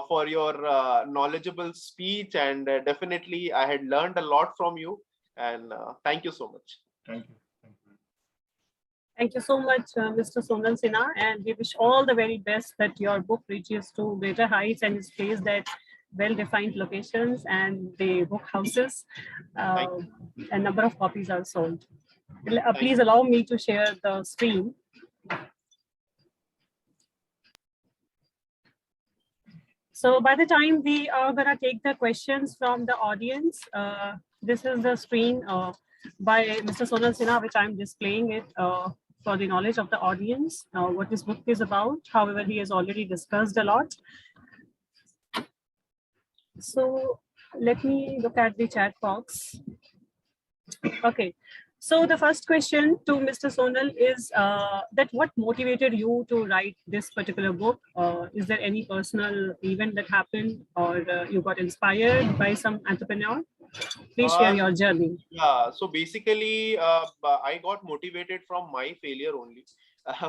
for your knowledgeable speech. And definitely I had learned a lot from you. And thank you so much. Thank you. Thank you. Thank you so much, Mr. Sonal Sinha, and we wish all the very best that your book reaches to greater heights and is placed at well-defined locations and the book houses. A number of copies are sold. Please allow me to share the screen. So by the time we are going to take the questions from the audience, this is the screen by Mr. Sonal Sinha, which I'm displaying it for the knowledge of the audience, what this book is about. However, he has already discussed a lot. So let me look at the chat box. Okay. So the first question to Mr. Sonal is that what motivated you to write this particular book? Is there any personal event that happened, or you got inspired by some entrepreneur? Please share your journey. Yeah, so basically I got motivated from my failure only.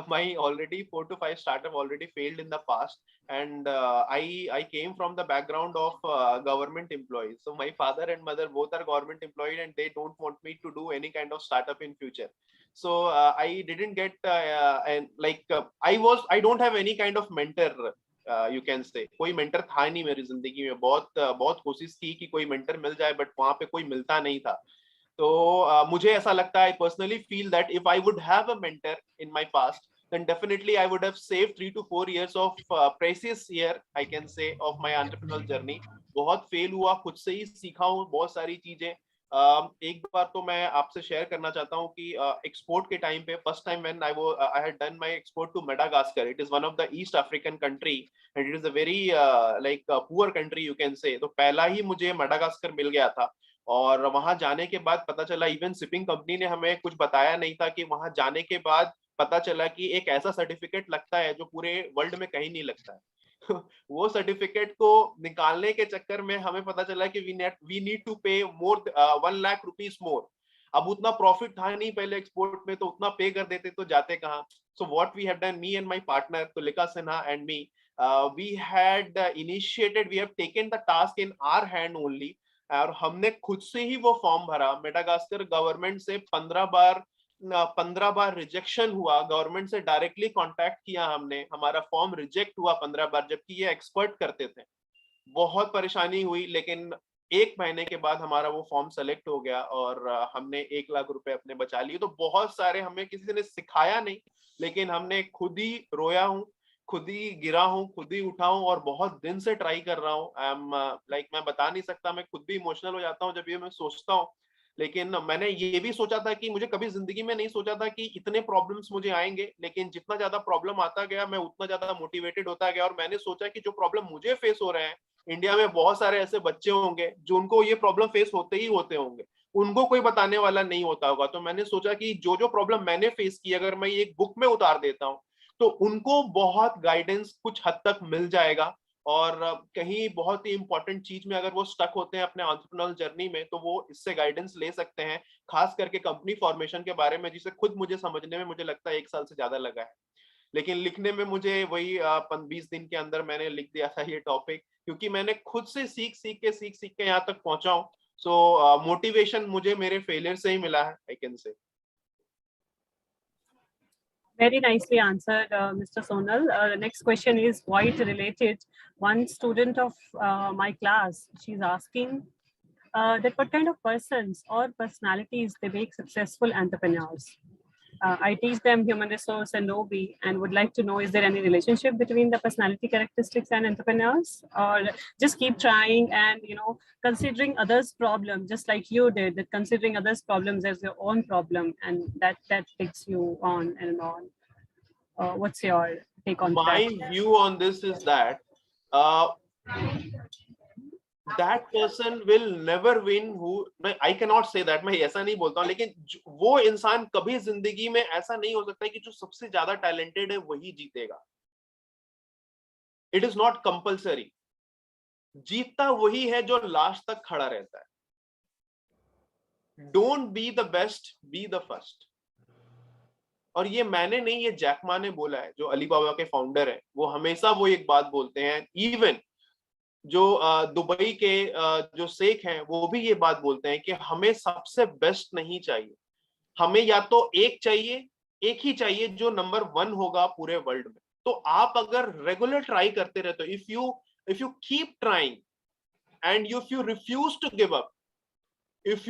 My already 4 to 5 startup already failed in the past, and I came from the background of government employees. So my father and mother both are government employed, and they don't want me to do any kind of startup in future. So I didn't get I don't have any kind of mentor. You can say कोई mentor था नहीं मेरी जिंदगी में. बहुत कोशिश की कि कोई मेंटर मिल जाए, बट वहां पे कोई मिलता नहीं था. तो मुझे ऐसा लगता है, I personally feel that if I would have a mentor in my past, then definitely I would have saved 3 to 4 years of precious year, I can say, of my entrepreneurial journey. बहुत fail हुआ, खुद से ही सीखा हूँ बहुत सारी चीजें. एक बार तो मैं आपसे शेयर करना चाहता हूँ कि एक्सपोर्ट के टाइम पे first time when I had done my export to Madagascar. It is one of the East African country and it is a very poor country you can say. तो पहला ही मुझे Madagascar मिल गया था, और वहां जाने के बाद पता चला, इवन शिपिंग कंपनी ने हमें कुछ बताया नहीं था, कि वहां जाने के बाद पता चला कि एक ऐसा सर्टिफिकेट लगता है जो पूरे वर्ल्ड में कहीं नहीं लगता है. वो सर्टिफिकेट को निकालने के चक्कर में हमें पता चला कि वी नीड टू पे मोर 1 लाख रुपीस मोर. अब उतना प्रॉफिट था नहीं पहले एक्सपोर्ट में, तो उतना पे कर देते तो जाते कहाँ. So what we have done, me and my partner Tulika Sinha and me, we had initiated, we have taken the task in our hand only, और हमने खुद से ही वो फॉर्म भरा. मेडागास्कर गवर्नमेंट से 15 बार रिजेक्शन हुआ. गवर्नमेंट से डायरेक्टली कांटेक्ट किया हमने, हमारा फॉर्म रिजेक्ट हुआ 15 बार, जबकि ये एक्सपर्ट करते थे. बहुत परेशानी हुई, लेकिन 1 महीने के बाद हमारा वो फॉर्म सेलेक्ट हो गया और हमने 1 लाख रुपए अपने बचा लिए. तो बहुत सारे, हमें किसी ने सिखाया नहीं, लेकिन हमने खुद ही रोया हूँ, खुद ही गिरा हूँ, खुद ही उठा हूँ, और बहुत दिन से ट्राई कर रहा हूँ. आई एम मैं बता नहीं सकता, मैं खुद भी इमोशनल हो जाता हूँ जब ये मैं सोचता हूँ. लेकिन मैंने ये भी सोचा था कि मुझे कभी जिंदगी में नहीं सोचा था कि इतने प्रॉब्लम्स मुझे आएंगे, लेकिन जितना ज्यादा प्रॉब्लम आता गया मैं उतना ज्यादा मोटिवेटेड होता गया. और मैंने सोचा कि जो प्रॉब्लम मुझे फेस हो रहे हैं, इंडिया में बहुत सारे ऐसे बच्चे होंगे जो उनको ये प्रॉब्लम फेस होते ही होते होंगे. उनको कोई बताने वाला नहीं होता होगा। तो मैंने सोचा कि जो जो प्रॉब्लम मैंने फेस की अगर मैं ये एक बुक में उतार देता हूँ तो उनको बहुत गाइडेंस कुछ हद तक मिल जाएगा, और कहीं बहुत ही इंपॉर्टेंट चीज में अगर वो स्टक होते हैं अपने एंटरप्रेन्योरल जर्नी में तो वो इससे गाइडेंस ले सकते हैं, खास करके कंपनी फॉर्मेशन के बारे में, जिसे खुद मुझे समझने में मुझे लगता है 1 साल से ज्यादा लगा है, लेकिन लिखने में मुझे वही 20 दिन के अंदर मैंने लिख दिया था ये टॉपिक, क्योंकि मैंने खुद से सीख सीख के यहाँ तक पहुंचा हूँ। सो मोटिवेशन मुझे मेरे फेलियर से ही मिला है, I can say. Very nicely answered, Mr. Sonal. The next question is quite related. One student of my class, she's asking that what kind of persons or personalities they make successful entrepreneurs. I teach them human resource and OB and would like to know, is there any relationship between the personality characteristics and entrepreneurs, or just keep trying and, you know, considering others' problem, just like you did, that considering others' problems as your own problem, and that takes you on and on. What's your take on My that? view on this is that that person will never win who, I cannot say that, मैं ऐसा नहीं बोलता हूँ, लेकिन वो इंसान कभी जिंदगी में ऐसा नहीं हो सकता कि जो सबसे ज्यादा टैलेंटेड है वही जीतेगा। It is not compulsory. जीतता वही है जो लास्ट तक खड़ा रहता है। Don't be the best, be the first. और ये मैंने नहीं, ये जैक मा ने बोला है, जो अलीबाबा के फाउंडर है, वो हमेशा वो एक बात बोलते हैं। इवन जो दुबई के जो शेख हैं वो भी ये बात बोलते हैं कि हमें सबसे बेस्ट नहीं चाहिए, हमें या तो एक चाहिए, एक ही चाहिए जो नंबर 1 होगा पूरे वर्ल्ड में। तो आप अगर रेगुलर ट्राई करते रहते हो, if you keep trying and if you refuse to give up, if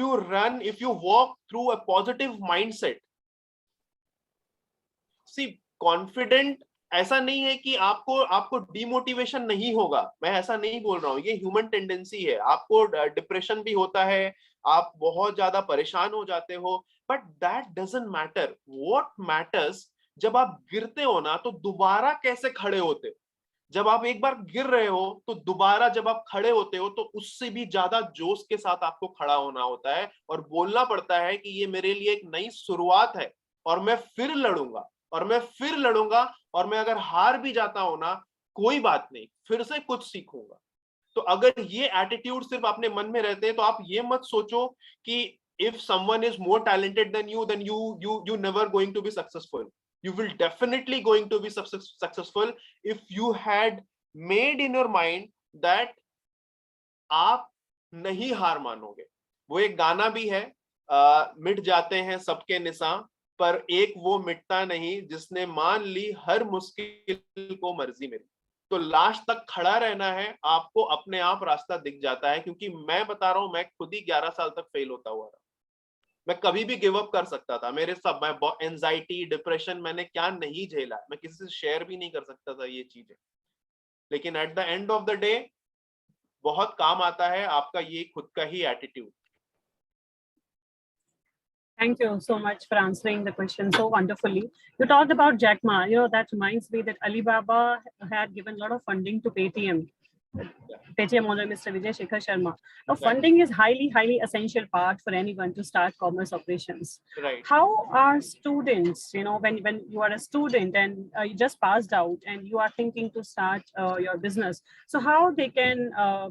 you walk through a positive mindset. See confident ऐसा नहीं है कि आपको डिमोटिवेशन नहीं होगा, मैं ऐसा नहीं बोल रहा हूं, ये ह्यूमन टेंडेंसी है। आपको डिप्रेशन भी होता है, आप बहुत ज्यादा परेशान हो जाते हो, but that doesn't matter. What matters, जब आप गिरते हो ना तो दोबारा कैसे खड़े होते हो। जब आप एक बार गिर रहे हो तो दोबारा जब आप खड़े होते हो तो उससे भी ज्यादा जोश के साथ आपको खड़ा होना होता है और बोलना पड़ता है कि ये मेरे लिए एक नई शुरुआत है और मैं फिर लड़ूंगा और मैं फिर लड़ूंगा, और मैं अगर हार भी जाता हूं ना कोई बात नहीं, फिर से कुछ सीखूंगा। तो अगर ये एटीट्यूड सिर्फ अपने मन में रहते हैं तो आप ये मत सोचो कि if someone is more talented then you never going to be successful. You will definitely going to be successful if you had made in your mind that आप नहीं हार मानोगे। वो एक गाना भी है, मिट जाते हैं सबके निशान पर एक वो मिटता नहीं जिसने मान ली हर मुश्किल को मर्जी मेरी। तो लास्ट तक खड़ा रहना है, आपको अपने आप रास्ता दिख जाता है। क्योंकि मैं बता रहा हूं, मैं खुद ही 11 साल तक फेल होता हुआ रहा। मैं कभी भी गिव अप कर सकता था, मेरे सब, मैं एंजाइटी, डिप्रेशन, मैंने क्या नहीं झेला, मैं किसी से शेयर भी नहीं कर सकता था ये चीजें। लेकिन eight the end of the day बहुत काम आता है आपका ये खुद का ही attitude. Thank you so much for answering the question so wonderfully. You talked about Jack Ma. You know, that reminds me that Alibaba had given a lot of funding to Paytm. Paytm owner Mr. Vijay Shekhar Sharma. Now, funding is highly essential part for anyone to start commerce operations. Right. How are students, you know, when you are a student and you just passed out and you are thinking to start your business, so how they can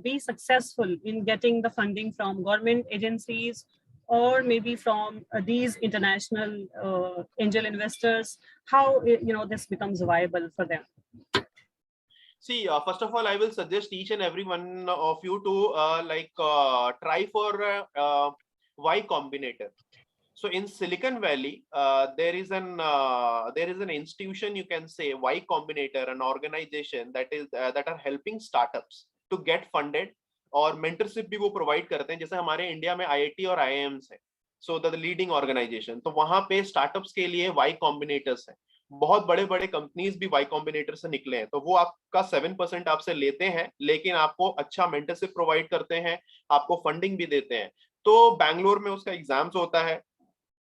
be successful in getting the funding from government agencies or maybe from these international angel investors? How, you know, this becomes viable for them? See, first of all, I will suggest each and every one of you to try for Y Combinator. So in Silicon Valley, there is an institution, you can say, Y Combinator, an organization that are helping startups to get funded, और mentorship भी वो provide करते हैं। जैसे हमारे India में IIT और IIMs है, सो द लीडिंग ऑर्गेनाइजेशन। तो वहां पे स्टार्टअप्स के लिए Y कॉम्बिनेटर्स है। बहुत बड़े बड़े कंपनीज भी Y कॉम्बिनेटर से निकले हैं। तो वो आपका 7% आपसे लेते हैं, लेकिन आपको अच्छा मेंटरशिप प्रोवाइड करते हैं, आपको फंडिंग भी देते हैं। तो बैंगलोर में उसका एग्जाम्स होता है,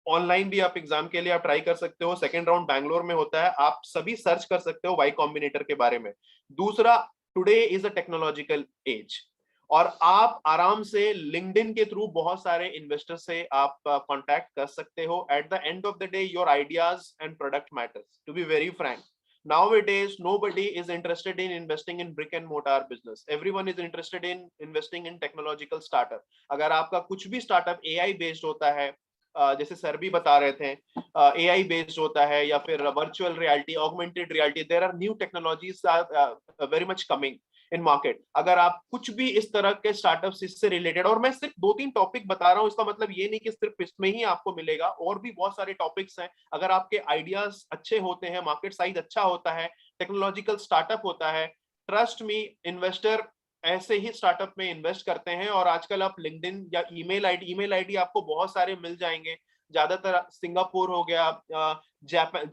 ऑनलाइन भी आप एग्जाम के लिए आप ट्राई कर सकते हो। सेकेंड राउंड बैंगलोर में होता है, आप सभी सर्च कर सकते हो Y कॉम्बिनेटर के बारे में। दूसरा, today is a technological age, और आप आराम से लिंक्डइन के थ्रू बहुत सारे इन्वेस्टर से आप कांटेक्ट कर सकते हो. At the end of the day your ideas and product matters. To be very frank, nowadays nobody is interested in investing in brick and mortar business. Everyone is interested in investing in technological startup. अगर आपका कुछ भी startup AI based होता है, जैसे sir भी बता रहे थे, AI बेस्ड होता है या फिर virtual reality, augmented reality, there are new technologies very much coming in market. अगर आप कुछ भी इस तरह के स्टार्टअप्स इससे रिलेटेड, और मैं सिर्फ 2-3 टॉपिक बता रहा हूं, इसका मतलब ये नहीं कि सिर्फ इसमें ही आपको मिलेगा, और भी बहुत सारे टॉपिक्स हैं. अगर आपके आइडियाज अच्छे होते हैं, मार्केट साइज अच्छा होता है, टेक्नोलॉजिकल स्टार्टअप होता है, ट्रस्ट मी, इन्वेस्टर ऐसे ही स्टार्टअप में इन्वेस्ट करते हैं. और आजकल आप लिंक्डइन या ईमेल आईडी आपको बहुत सारे मिल जाएंगे. ज्यादातर सिंगापुर हो गया,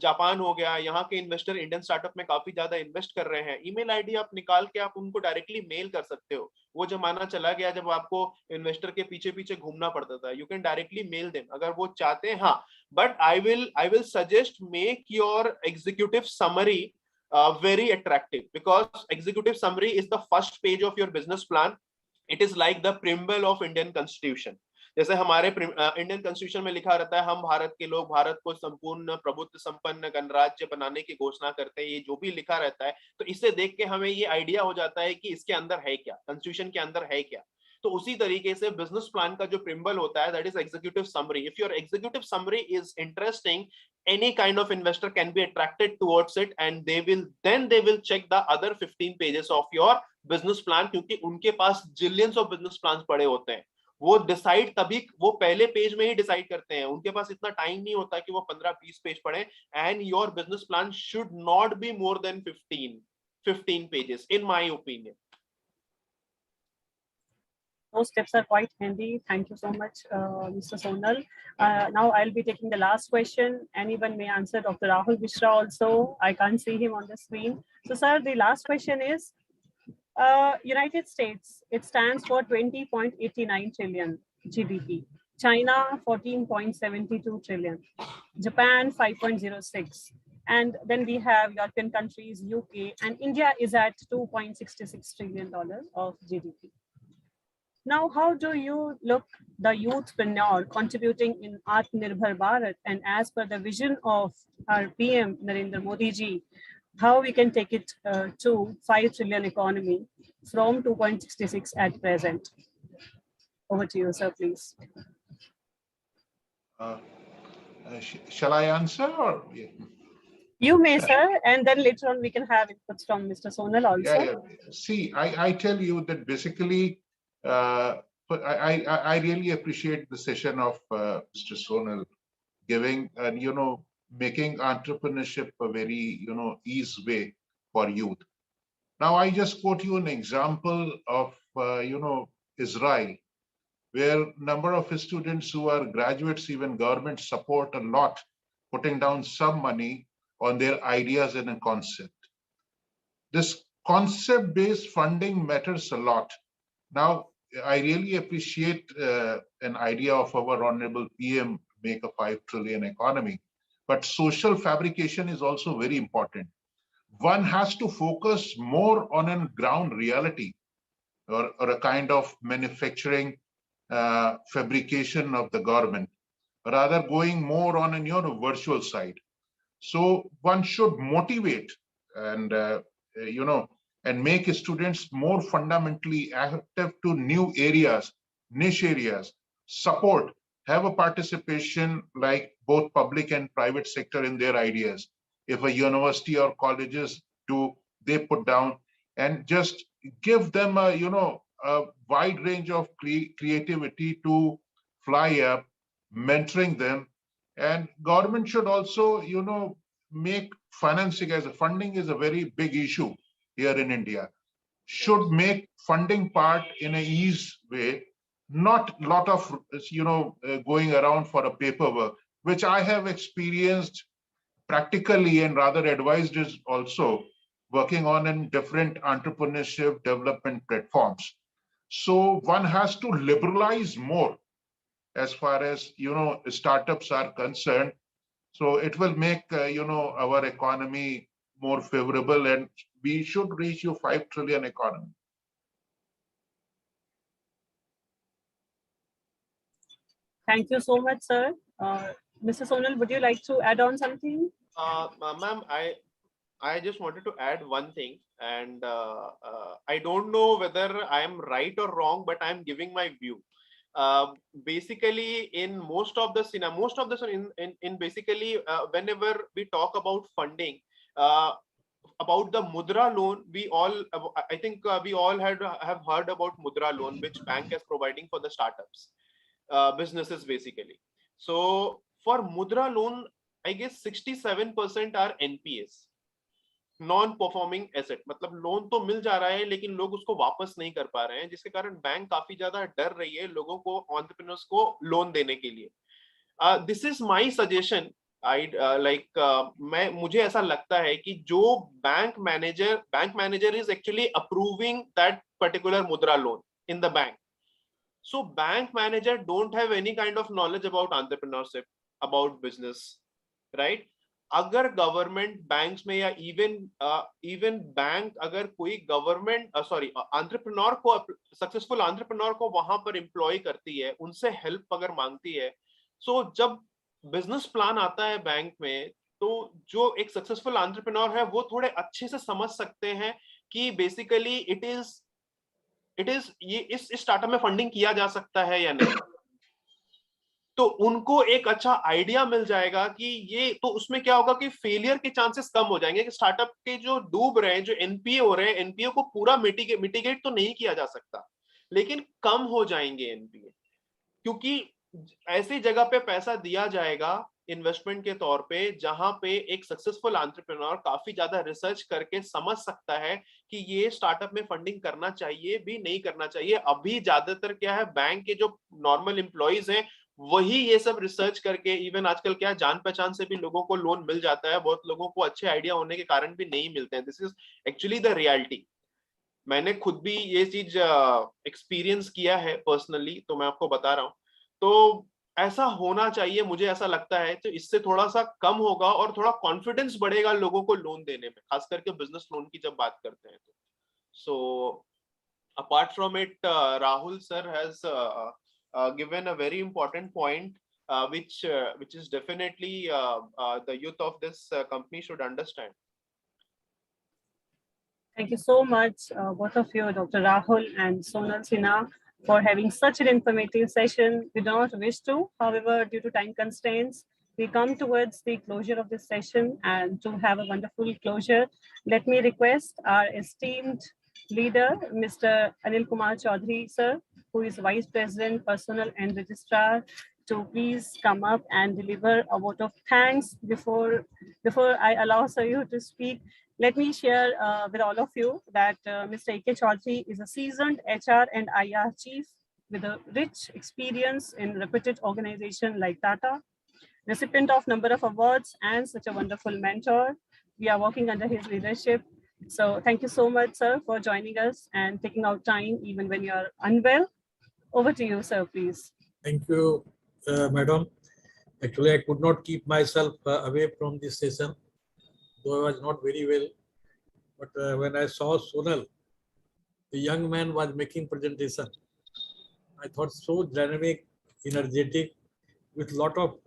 जापान हो गया, यहाँ के इन्वेस्टर इंडियन स्टार्टअप में काफी ज्यादा इन्वेस्ट कर रहे हैं. ईमेल आईडी आप निकाल के आप उनको डायरेक्टली मेल कर सकते हो. वो जमाना चला गया जब आपको इन्वेस्टर के पीछे पीछे घूमना पड़ता था. You can directly mail them अगर वो चाहते हैं. हाँ, but I will suggest make your executive summary very attractive, because executive summary is the first page of your business plan. It is like the preamble of Indian Constitution. जैसे हमारे Indian constitution में लिखा रहता है, हम भारत के लोग भारत को संपूर्ण प्रभुत्व संपन्न गणराज्य बनाने की घोषणा करते हैं. ये जो भी लिखा रहता है, तो इससे देख के हमें ये आइडिया हो जाता है कि इसके अंदर है क्या, कॉन्स्टिट्यूशन के अंदर है क्या. तो उसी तरीके से बिजनेस प्लान का जो प्रिम्बल होता है, that is executive summary. If your executive summary is interesting, any kind of investor can be attracted towards it, and they will check the other 15 pages of your business plan, क्योंकि उनके पास zillions of business plans पड़े होते हैं. वो decide तभी, वो पहले page में ही डिसाइड करते हैं. उनके पास इतना टाइम नहीं होता कि वो 15-20 पेज पढ़े. And your business plan should not be more than 15 pages, in my opinion. Those tips are quite handy. Thank you so much, Mr. Sonal. Now I'll be taking the last question. Anyone may answer. Dr. Rahul Misra also. I can't see him on the screen. So, sir, the last question is, United States, it stands for 20.89 trillion GDP. China, 14.72 trillion. Japan, 5.06. And then we have European countries, UK, and India is at $2.66 trillion of GDP. Now, how do you look the youthpreneur contributing in Atmanirbhar Bharat, and as per the vision of our PM Narendra Modi ji, how we can take it to 5 trillion economy from 2.66 at present? Over to you, sir, please. Shall I answer or? You may, sir, and then later on we can have inputs from Mr. Sonal also. Yeah. See, I tell you that basically, I really appreciate the session of Mr. Sonal giving and making entrepreneurship a very easy way for youth. Now I just quote you an example of Israel, where number of students who are graduates, even government support a lot, putting down some money on their ideas and a concept. This concept-based funding matters a lot. Now, I really appreciate an idea of our honorable PM make a 5 trillion economy, but social fabrication is also very important. One has to focus more on a ground reality or a kind of manufacturing fabrication of the government, rather going more on a virtual side. So one should motivate and and make students more fundamentally active to new areas, niche areas, support, have a participation like both public and private sector in their ideas. If a university or colleges do, they put down and just give them a wide range of creativity to fly up, mentoring them. And government should also, make financing as a funding is a very big issue here in India, should make funding part in a ease way, not lot of going around for a paperwork, which I have experienced practically and rather advised is also working on in different entrepreneurship development platforms. So one has to liberalize more as far as startups are concerned. So it will make our economy more favorable, and we should reach your 5 trillion economy. Thank you so much, sir. Mr. Sonal, would you like to add on something? Ma'am, I just wanted to add one thing, and I don't know whether I am right or wrong, but I'm giving my view. Basically, in most of the in basically whenever we talk about funding, about the Mudra loan, we all I think we all have heard about Mudra loan, which bank is providing for the startups, businesses basically. So for Mudra loan, I guess 67% are NPAs, non performing asset, मतलब loan तो मिल जा रहा है लेकिन लोग उसको वापस नहीं कर पा रहे हैं, जिसके कारण बैंक काफी ज्यादा डर रही है लोगों को, एंटरप्रेन्योर्स को लोन देने के लिए। This is my suggestion. I मैं मुझे ऐसा लगता है कि जो bank manager is actually approving that particular Mudra loan in the bank, so bank manager don't have any kind of knowledge about entrepreneurship, about business, right? अगर गवर्नमेंट बैंक्स में या इवन बैंक अगर कोई गवर्नमेंट एंटरप्रेन्योर को, successful entrepreneur को वहां पर employ करती है, उनसे हेल्प अगर मांगती है, सो जब बिजनेस प्लान आता है बैंक में, तो जो एक सक्सेसफुल एंटरप्रेन्योर है वो थोड़े अच्छे से समझ सकते हैं कि बेसिकली इट इज ये इस स्टार्टअप में फंडिंग किया जा सकता है या नहीं। तो उनको एक अच्छा आइडिया मिल जाएगा कि ये, तो उसमें क्या होगा कि फेलियर के चांसेस कम हो जाएंगे, कि स्टार्टअप के जो डूब रहे हैं, जो एनपीए हो रहे हैं, एनपीए को पूरा मिटिगेट तो नहीं किया जा सकता, लेकिन कम हो जाएंगे एनपीए, क्योंकि ऐसी जगह पे पैसा दिया जाएगा इन्वेस्टमेंट के तौर पे जहां पे एक सक्सेसफुल एंटरप्रेन्योर काफी ज्यादा रिसर्च करके समझ सकता है कि ये स्टार्टअप में फंडिंग करना चाहिए भी नहीं करना चाहिए। अभी ज्यादातर क्या है, बैंक के जो नॉर्मल एम्प्लॉइज हैं वही ये सब रिसर्च करके, इवन आजकल क्या जान पहचान से भी लोगों को लोन मिल जाता है, बहुत लोगों को अच्छे आइडिया होने के कारण भी नहीं मिलते हैं। This is actually the reality. मैंने खुद भी ये चीज एक्सपीरियंस किया है पर्सनली, तो मैं आपको बता रहा हूँ। तो ऐसा होना चाहिए, मुझे ऐसा लगता है, तो इससे थोड़ा सा कम होगा और थोड़ा कॉन्फिडेंस बढ़ेगा लोगों को लोन देने में, खास करके बिजनेस लोन की जब बात करते हैं तो। So apart from it, Rahul sir has given a very important point, which is definitely the youth of this company should understand. Thank you so much, both of you, Dr. Rahul and Sonal Sinha, for having such an informative session. We do not wish to, however, due to time constraints, we come towards the closure of this session, and to have a wonderful closure, let me request our esteemed leader, Mr. Anil Kumar Chaudhary, sir, who is Vice President, Personnel and Registrar, to please come up and deliver a vote of thanks. Before I allow sir you to speak, let me share with all of you that Mr. A.K. Chaudhary is a seasoned HR and IR chief with a rich experience in reputed organizations like Tata, recipient of number of awards and such a wonderful mentor. We are working under his leadership. So thank you so much, sir, for joining us and taking out time even when you are unwell. Over to you, sir, please. Thank you, madam. Actually, I could not keep myself away from this session, though I was not very well. But when I saw Sonal, the young man was making presentation, I thought so dynamic, energetic, with lot of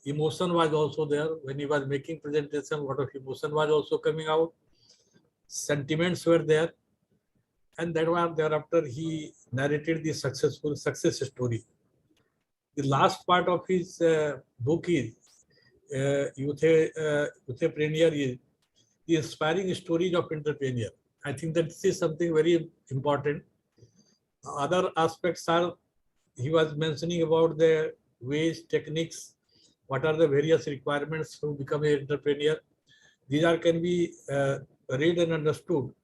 emotion was also there. When he was making presentation, lot of emotion was also coming out. Sentiments were there. And that one, thereafter, he narrated the success story. The last part of his book is Youthpreneur, is the inspiring stories of entrepreneur. I think that this is something very important. Other aspects are, he was mentioning about the ways, techniques, what are the various requirements to become an entrepreneur. These are can be read and understood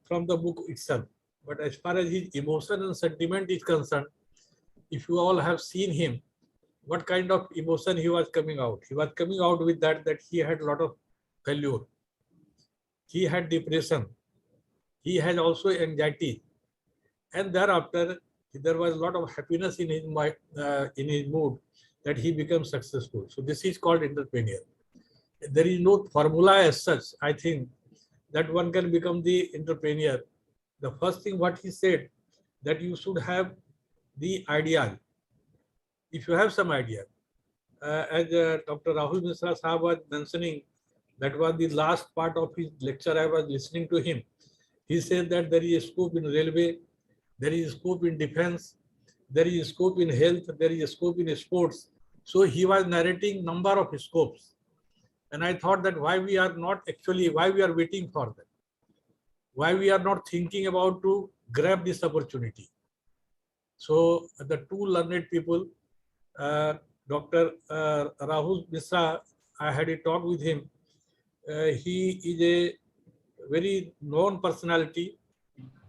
from the book itself. But as far as his emotion and sentiment is concerned, if you all have seen him, what kind of emotion he was coming out? He was coming out with that he had a lot of failure. He had depression. He had also anxiety. And thereafter, there was a lot of happiness in his mind, in his mood, that he becomes successful. So this is called entrepreneur. There is no formula as such, I think, that one can become the entrepreneur. The first thing what he said, that you should have the idea. if you have some idea, as Dr. Rahul Misra Sahab was mentioning, that was the last part of his lecture. I was listening to him. He said that there is a scope in railway, there is a scope in defense, there is a scope in health, there is a scope in sports. So he was narrating number of scopes. And I thought that why we are not actually, why we are waiting for that? Why we are not thinking about to grab this opportunity? So the two learned people, Dr. Rahul Misra, I had a talk with him. He is a very known personality,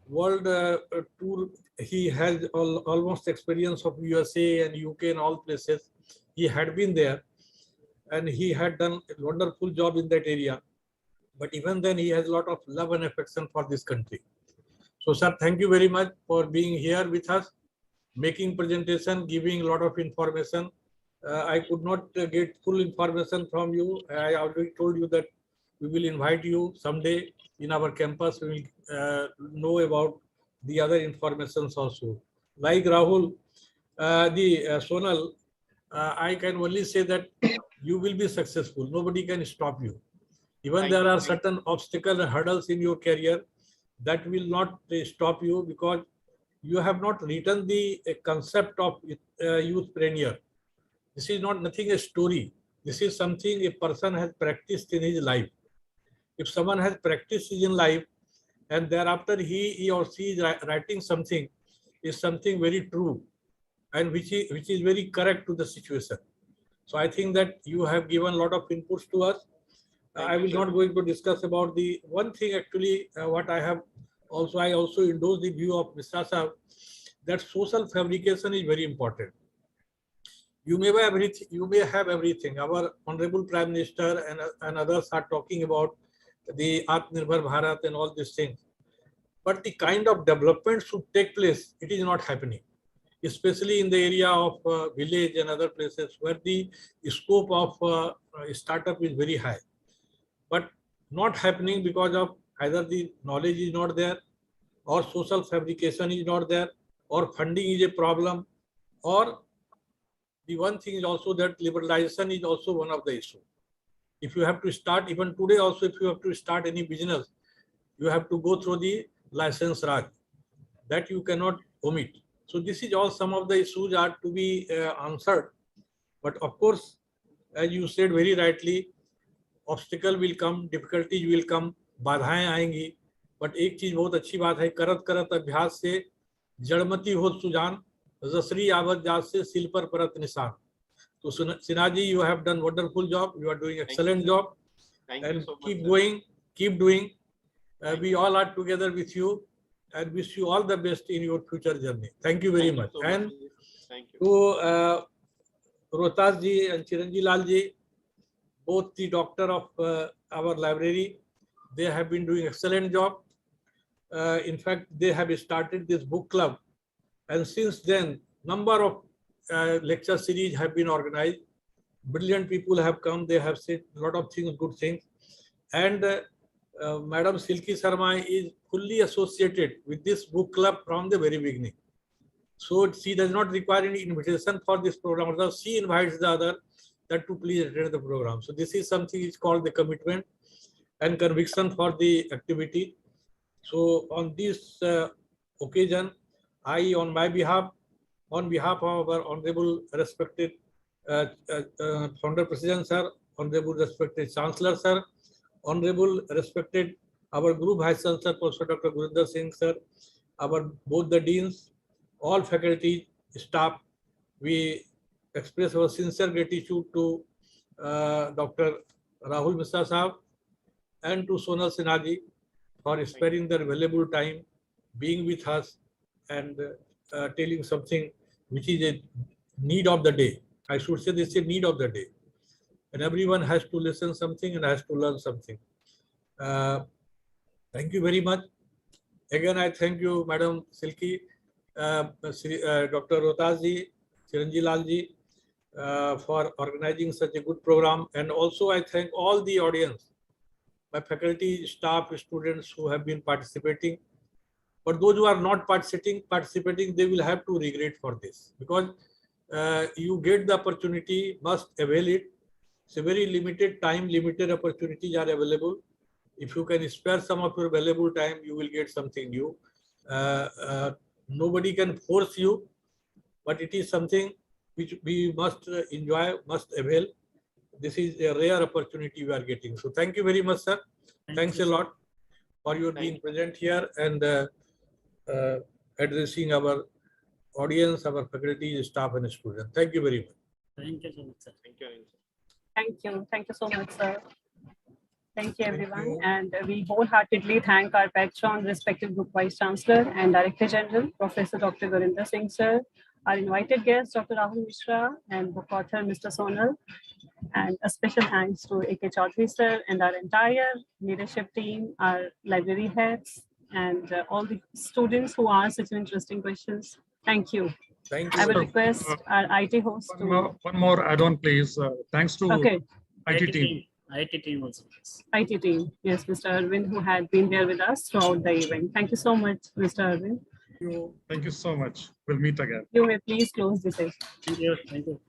world tour. He has almost experience of USA and UK and all places. He had been there and he had done a wonderful job in that area. But even then, he has a lot of love and affection for this country. So, sir, thank you very much for being here with us, making presentation, giving a lot of information. I could not get full information from you. I already told you that we will invite you someday in our campus. We will know about the other informations also. Like Rahul, Sonal, I can only say that you will be successful. Nobody can stop you. Even there are certain obstacles and hurdles in your career that will not stop you, because you have not written the concept of youthpreneur. This is not nothing a story. This is something a person has practiced in his life. If someone has practiced in life and thereafter he or she is writing something, is something very true and which is very correct to the situation. So I think that you have given a lot of inputs to us. I will not going to discuss about the one thing actually what I have also, I also endorse the view of Mr. Sahab that social fabrication is very important. You may have everything. Our Honorable Prime Minister and others are talking about the Atmanirbhar Bharat and all these things. But the kind of development should take place, it is not happening, especially in the area of village and other places where the scope of startup is very high. But not happening because of either the knowledge is not there, or social fabrication is not there, or funding is a problem, or the one thing is also that liberalization is also one of the issues. If you have to start, even today also, if you have to start any business, you have to go through the license Raj. That you cannot omit. So this is all some of the issues are to be answered. But of course, as you said very rightly, obstacle will come, difficulties will come, बाधाएं आएंगी. But एक चीज बहुत अच्छी बात है, करत करत अभ्यास से जड़मती होत सुजान, जसरी आवत जात से सिल पर परत निशान. So Sinha ji, you have done wonderful job. You are doing excellent job. And keep going, keep doing. We all are together with you and wish you all the best in your future journey. Thank you very much. And to Rohtas ji and Chiranji Lal ji, both the doctor of our library, they have been doing excellent job. In fact, they have started this book club, and since then, number of lecture series have been organized. Brilliant people have come. They have said a lot of things, good things, and Madam Silky Sharma is fully associated with this book club from the very beginning. So she does not require any invitation for this program. She invites the other that to please attend the program. So this is something is called the commitment and conviction for the activity. So on this occasion, I, on my behalf, on behalf of our honorable respected Founder President Sir, honorable respected Chancellor Sir, honorable respected our Group Vice Chancellor Professor Dr. Gurinder Singh Sir, our both the deans, all faculty, staff, we express our sincere gratitude to Dr. Rahul Misra Sahab and to Sonal Sinha ji for sparing their valuable time, being with us and telling something which is a need of the day. I should say this is a need of the day. And everyone has to listen something and has to learn something. Thank you very much. Again, I thank you, Madam Silky, Dr. Rohtas ji, Chiranji Lal ji, for organizing such a good program. And also I thank all the audience, my faculty, staff, students who have been participating. But those who are not participating, they will have to regret for this, because you get the opportunity, must avail it. It's a very limited time, limited opportunities are available. If you can spare some of your valuable time, you will get something new. Nobody can force you, but it is something which we must enjoy, must avail. This is a rare opportunity we are getting. So thank you very much, sir. Thanks a lot for your being present here and addressing our audience, our faculty, staff, and students. Thank you very much. Thank you so much, sir. Thank you. Thank you. Thank you so much, sir. Thank you, Thank everyone. you. And we wholeheartedly thank our patron, respected Group Vice Chancellor and Director General, Professor Dr. Gurinder Singh, sir, our invited guest, Dr. Rahul Misra, and book author, Mr. Sonal. And a special thanks to A.K. Chaudhary, sir, and our entire leadership team, our library heads, and all the students who asked such interesting questions. Thank you. Thank you. I will very request our IT host to. One more add-on, please. Thanks to Okay. IT team. IT team also. Yes. IT team. Yes, Mr. Arvind, who had been here with us throughout the event. Thank you so much, Mr. Arvind. Thank you so much. We'll meet again. You may please close this session. Thank you. Thank you.